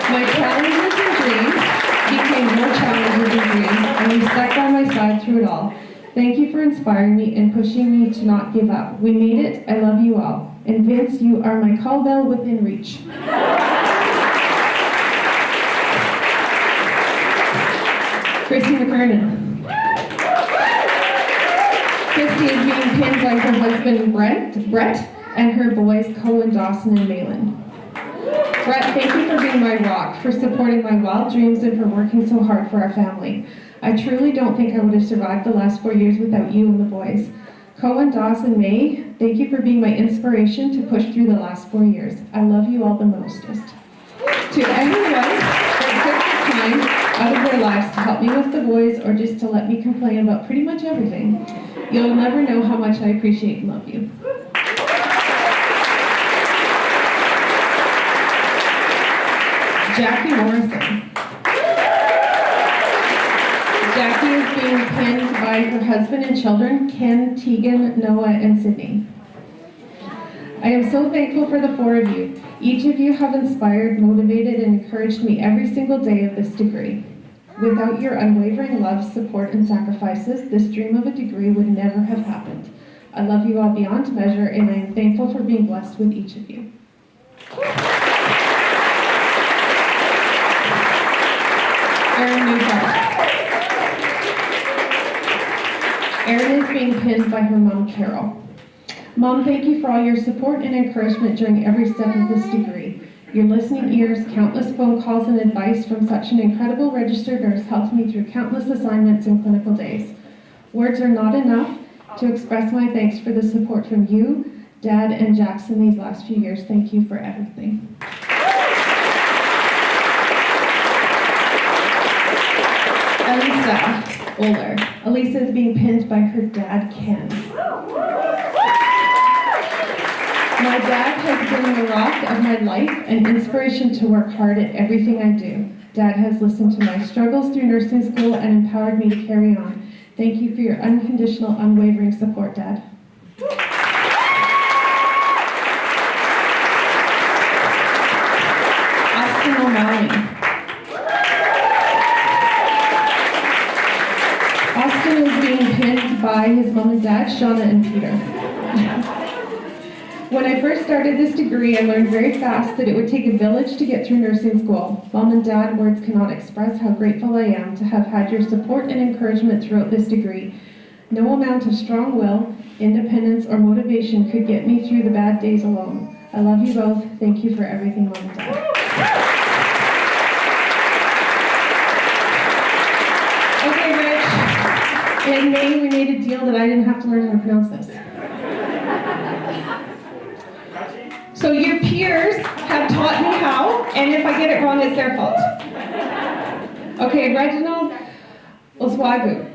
My challenges and dreams became more challenges and dreams, and you stuck by my side through it all. Thank you for inspiring me and pushing me to not give up. We made it. I love you all. And Vince, you are my call bell within reach. Christy McKernan. Christy is being pinned by her husband Brett and her boys Cohen, Dawson, and Malin. Brett, thank you for being my rock, for supporting my wild dreams, and for working so hard for our family. I truly don't think I would have survived the last 4 years without you and the boys. Cohen, Dawson, May, thank you for being my inspiration to push through the last 4 years. I love you all the mostest. To everyone that took the time out of their lives to help me with the boys or just to let me complain about pretty much everything, you'll never know how much I appreciate and love you. Jackie Morrison. Jackie is being pinned by her husband and children, Ken, Tegan, Noah, and Sydney. I am so thankful for the 4 of you. Each of you have inspired, motivated, and encouraged me every single day of this degree. Without your unwavering love, support, and sacrifices, this dream of a degree would never have happened. I love you all beyond measure, and I am thankful for being blessed with each of you. Erin Newhart. Erin is being pinned by her mom, Carol. Mom, thank you for all your support and encouragement during every step of this degree. Your listening ears, countless phone calls, and advice from such an incredible registered nurse helped me through countless assignments and clinical days. Words are not enough to express my thanks for the support from you, Dad, and Jackson these last few years. Thank you for everything. Elisa Oler. Elisa is being pinned by her dad, Ken. My dad has been the rock of my life and inspiration to work hard at everything I do. Dad has listened to my struggles through nursing school and empowered me to carry on. Thank you for your unconditional, unwavering support, Dad. Austin O'Malley. Austin was being pinned by his mom and dad, Shauna and Peter. When I first started this degree, I learned very fast that it would take a village to get through nursing school. Mom and Dad, words cannot express how grateful I am to have had your support and encouragement throughout this degree. No amount of strong will, independence, or motivation could get me through the bad days alone. I love you both. Thank you for everything, Mom and Dad. Okay, Rich. In May, we made a deal that I didn't have to learn how to pronounce this. So your peers have taught me how, and if I get it wrong, it's their fault. Okay, Reginald Oswagu.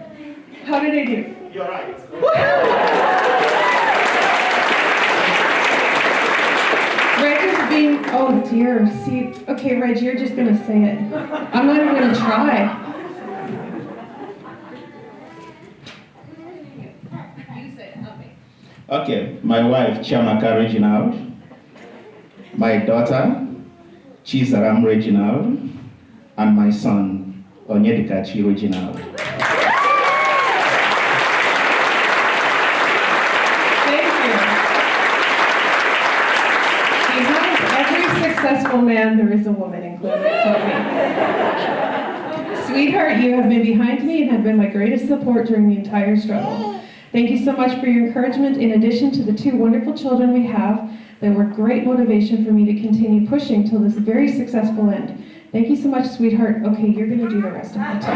How did I do? You're right. Reg is being, oh dear, see, okay, Reg, you're just gonna say it. I'm not even gonna try. You say it, not me. Okay, my wife, Chiamaka Reginald. My daughter, Chisaram Reginald, and my son, Onyedikachi Reginald. Thank you. Behind every successful man, there is a woman included. Sweetheart, you have been behind me and have been my greatest support during the entire struggle. Thank you so much for your encouragement, in addition to the two wonderful children we have. They were great motivation for me to continue pushing till this very successful end. Thank you so much, sweetheart. Okay, you're gonna do the rest of it too.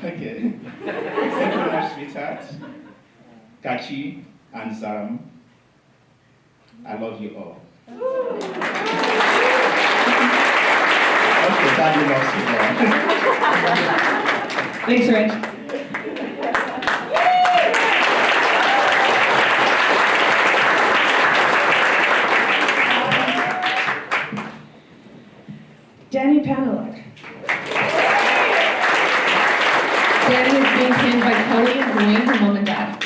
Okay. Thank you very much, sweetheart. Kachi and Zaram, I love you all. Okay, Daddy loves you all. Thanks, Rich. Danny Paneluk. Danny is being pinned by Kelly and Dwayne, her mom and dad.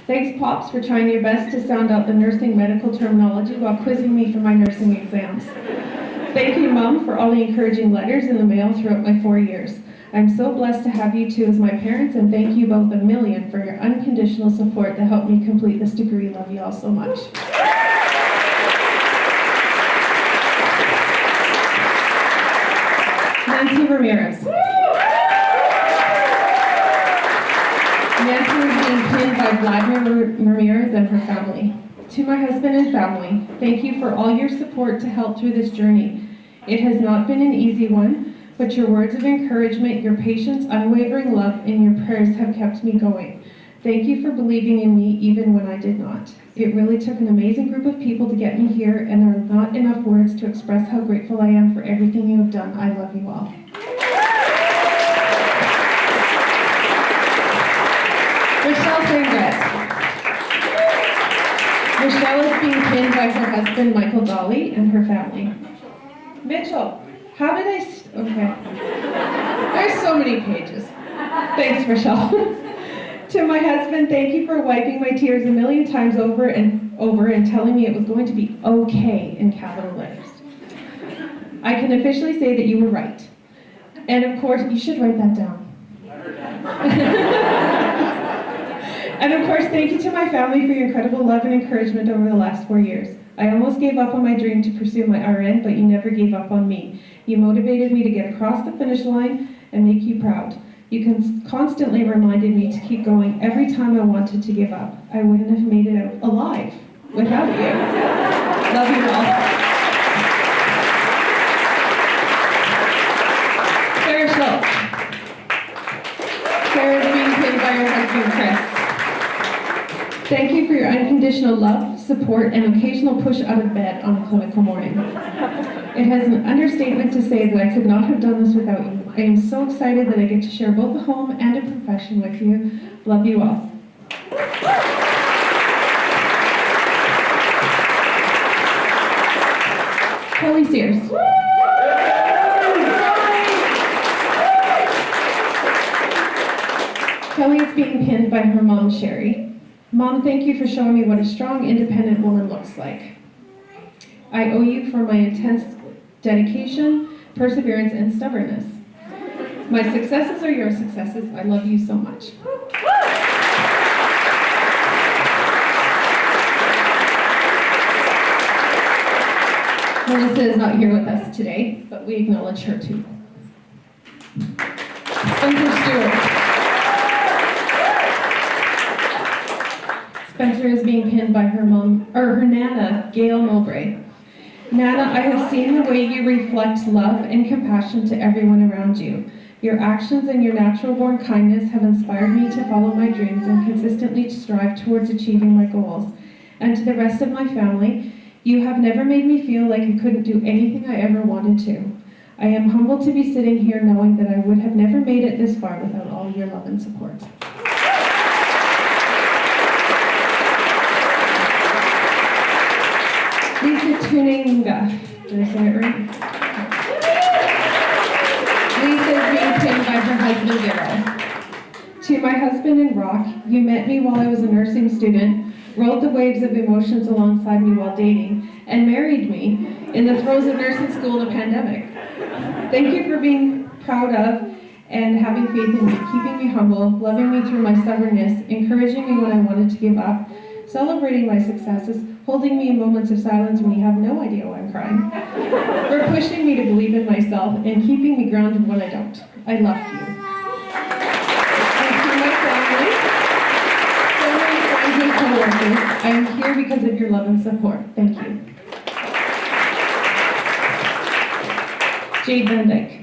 Thanks, Pops, for trying your best to sound out the nursing medical terminology while quizzing me for my nursing exams. Thank you, Mom, for all the encouraging letters in the mail throughout my 4 years. I'm so blessed to have you two as my parents, and thank you both a million for your unconditional support to help me complete this degree. Love you all so much. Nancy Ramirez. Nancy is being pinned by Vladimir Ramirez and her family. To my husband and family, thank you for all your support to help through this journey. It has not been an easy one, but your words of encouragement, your patience, unwavering love, and your prayers have kept me going. Thank you for believing in me even when I did not. It really took an amazing group of people to get me here, and there are not enough words to express how grateful I am for everything you have done. I love you all. Rochelle Sangret. Rochelle is being pinned by her husband, Michael Dolly, and her family. Mitchell, how did I, okay. There's so many pages. Thanks, Rochelle. To my husband, thank you for wiping my tears a million times over and telling me it was going to be okay in capital letters. I can officially say that you were right. And of course, you should write that down. And of course, thank you to my family for your incredible love and encouragement over the last 4 years. I almost gave up on my dream to pursue my RN, but you never gave up on me. You motivated me to get across the finish line and make you proud. You constantly reminded me to keep going every time I wanted to give up. I wouldn't have made it out alive without you. Love you all. Sarah Schultz. Sarah's being pinned by her husband, Chris. Thank you for your unconditional love, support, and occasional push out of bed on a clinical morning. It has an understatement to say that I could not have done this without you. I am so excited that I get to share both a home and a profession with you. Love you all. Kelly Sears. being pinned by her mom, Sherry. Mom, thank you for showing me what a strong, independent woman looks like. I owe you for my intense dedication, perseverance, and stubbornness. My successes are your successes. I love you so much. Melissa is not here with us today, but we acknowledge her too. Spencer Stewart. Spencer is being pinned by her mom, or her Nana, Gail Mowbray. Nana, I have seen the way you reflect love and compassion to everyone around you. Your actions and your natural-born kindness have inspired me to follow my dreams and consistently strive towards achieving my goals. And to the rest of my family, you have never made me feel like I couldn't do anything I ever wanted to. I am humbled to be sitting here knowing that I would have never made it this far without all your love and support. Lisa Tuninga, did I say it right? Lisa is being pinned by her husband, Daryl. To my husband in Rock, you met me while I was a nursing student, rode the waves of emotions alongside me while dating, and married me in the throes of nursing school in the pandemic. Thank you for being proud of and having faith in me, keeping me humble, loving me through my stubbornness, encouraging me when I wanted to give up, celebrating my successes, holding me in moments of silence when you have no idea why I'm crying, for pushing me to believe in myself and keeping me grounded when I don't. I love you. And to my family, so many friends and co-workers, I am here because of your love and support. Thank you. Jade Van Dyke.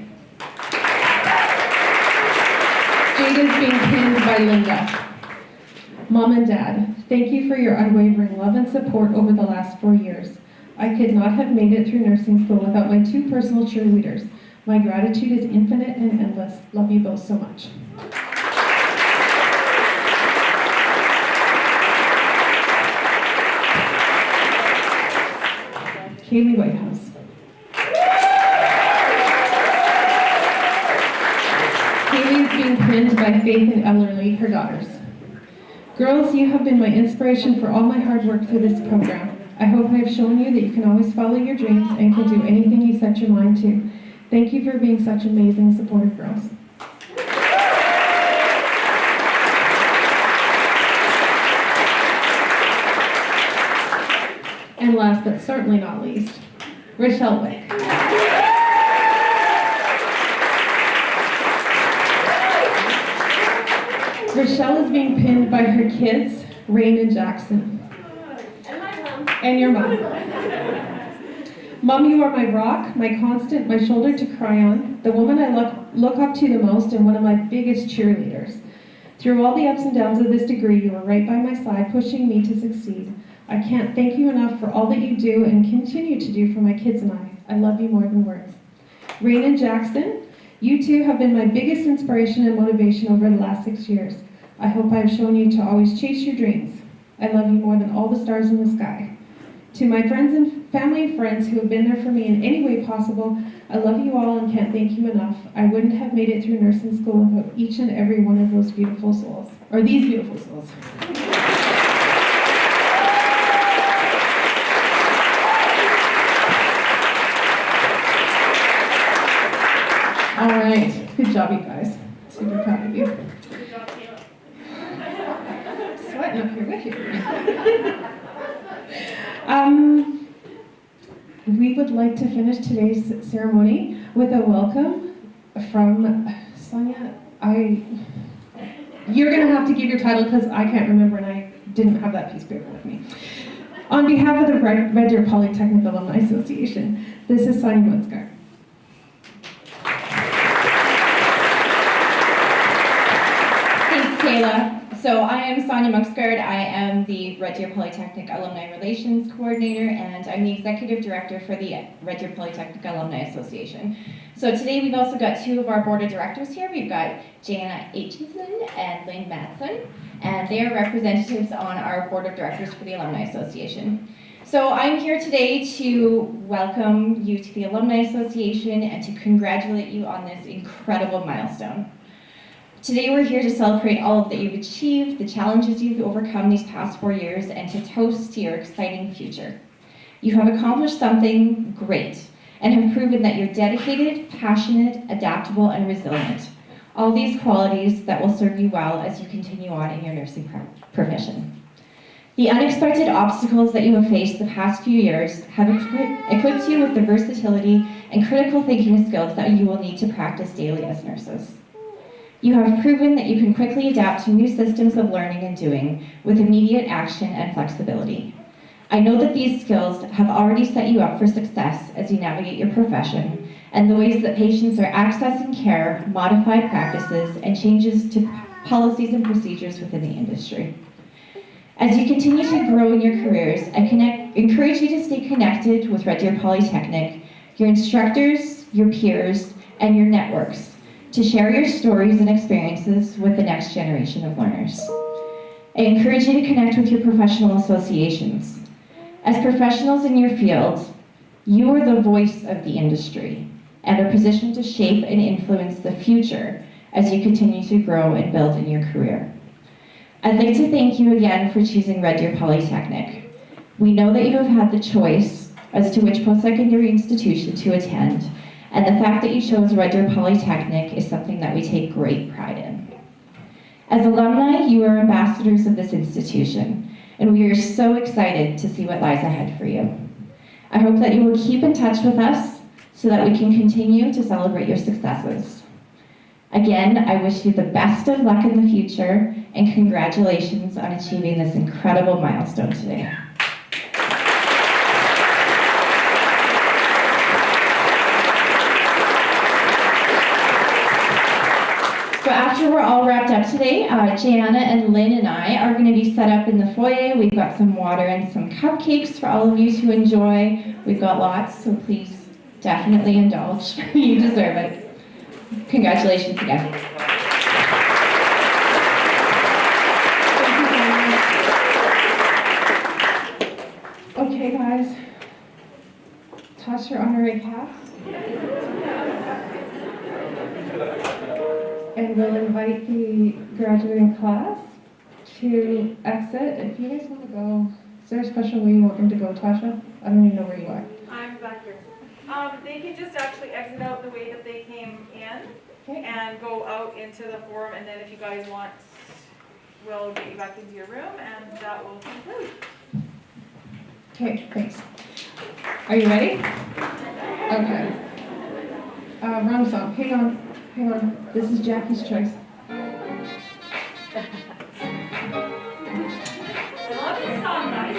Jade is being pinned by Linda. Mom and Dad, thank you for your unwavering love and support over the last 4 years. I could not have made it through nursing school without my 2 personal cheerleaders. My gratitude is infinite and endless. Love you both so much. Kaylee Whitehouse. Kaylee is being pinned by Faith and Ellerly, her daughters. Girls, you have been my inspiration for all my hard work through this program. I hope I have shown you that you can always follow your dreams and can do anything you set your mind to. Thank you for being such amazing, supportive girls. And last but certainly not least, Rochelle Wick. Rochelle is being pinned by her kids, Rain and Jackson. And my mom. And your mom. Mom, you are my rock, my constant, my shoulder to cry on, the woman I look up to the most and one of my biggest cheerleaders. Through all the ups and downs of this degree, you were right by my side, pushing me to succeed. I can't thank you enough for all that you do and continue to do for my kids and I. I love you more than words. Rain and Jackson, you two have been my biggest inspiration and motivation over the last 6 years. I hope I have shown you to always chase your dreams. I love you more than all the stars in the sky. To my friends and family and friends who have been there for me in any way possible, I love you all and can't thank you enough. I wouldn't have made it through nursing school without each and every one of those beautiful souls, or these beautiful souls. All right, good job, you guys. Super proud of you. Sweating up here with you. We would like to finish today's ceremony with a welcome from Sonia. You're gonna have to give your title because I can't remember and I didn't have that piece of paper with me. On behalf of the Red Deer Polytechnic Alumni Association, this is Sonia Munskar. Thanks, Kayla. So I am Sonia Munskard. I am the Red Deer Polytechnic Alumni Relations Coordinator, and I'm the Executive Director for the Red Deer Polytechnic Alumni Association. So today we've also got 2 of our Board of Directors here. We've got Jana Aitchison and Lynn Matson, and they are representatives on our Board of Directors for the Alumni Association. So I'm here today to welcome you to the Alumni Association and to congratulate you on this incredible milestone. Today we're here to celebrate all of that you've achieved, the challenges you've overcome these past 4 years, and to toast to your exciting future. You have accomplished something great and have proven that you're dedicated, passionate, adaptable, and resilient. All these qualities that will serve you well as you continue on in your nursing profession. The unexpected obstacles that you have faced the past few years have equipped you with the versatility and critical thinking skills that you will need to practice daily as nurses. You have proven that you can quickly adapt to new systems of learning and doing with immediate action and flexibility. I know that these skills have already set you up for success as you navigate your profession and the ways that patients are accessing care, modified practices, and changes to policies and procedures within the industry. As you continue to grow in your careers, I encourage you to stay connected with Red Deer Polytechnic, your instructors, your peers, and your networks to share your stories and experiences with the next generation of learners. I encourage you to connect with your professional associations. As professionals in your field, you are the voice of the industry and are positioned to shape and influence the future as you continue to grow and build in your career. I'd like to thank you again for choosing Red Deer Polytechnic. We know that you have had the choice as to which post-secondary institution to attend, and the fact that you chose Red Deer Polytechnic is something that we take great pride in. As alumni, you are ambassadors of this institution, and we are so excited to see what lies ahead for you. I hope that you will keep in touch with us so that we can continue to celebrate your successes. Again, I wish you the best of luck in the future, and congratulations on achieving this incredible milestone today. So after we're all wrapped up today, Jana and Lynn and I are going to be set up in the foyer. We've got some water and some cupcakes for all of you to enjoy. We've got lots, so please definitely indulge. You deserve it. Congratulations again. Okay, guys. Toss your honorary caps. And we'll invite the graduating class to exit. If you guys want to go, is there a special way you want them to go, Tasha? I don't even know where you are. I'm back here. They can just actually exit out the way that they came in and go out into the forum, and then if you guys want, we'll get you back into your room, and that will conclude. Okay, thanks. Are you ready? Okay. Wrong song. Hang on. This is Jackie's choice. I love this song, guys.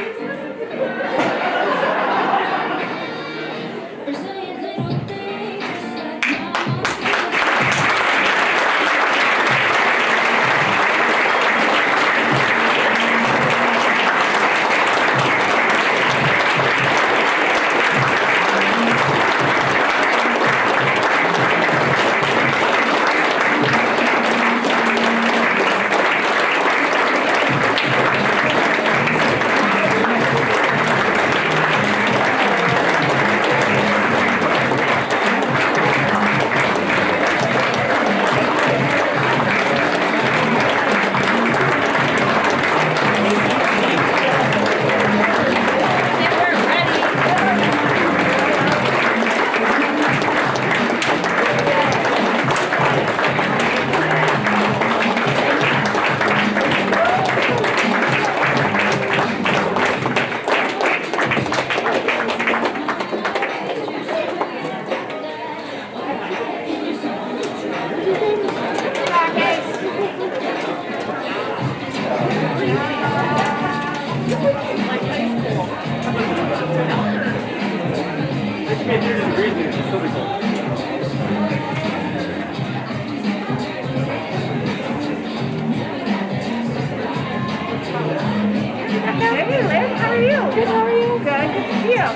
Hey, Liz, how are you? Good, how are you? Good to see you.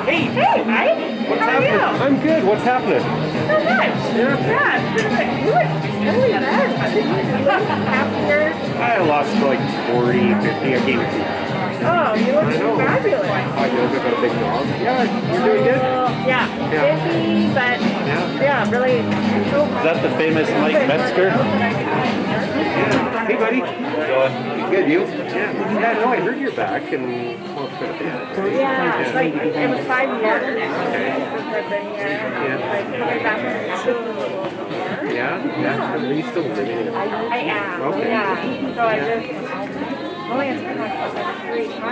Hey, Mike. What's how happening? are you? I'm good. What's happening? So much. Yeah, it's been like, you look really bad. Half years. I lost like 40, 50. I gained a few. Oh, you look fabulous. 5 years ago, got a big dog. Yeah, you're doing good? Yeah, busy, but Yeah, really. Is that the famous Mike Metzger? Hey, buddy. Good, you? Yeah, no, I heard you're back, and well, it's been a bit. Yeah, it's like, it was 5 years Okay. since I've been here. Yeah. Like, coming back from school a little more. Yeah? Are you still living in I am, Okay. yeah. So I just, only it's been like 3 months.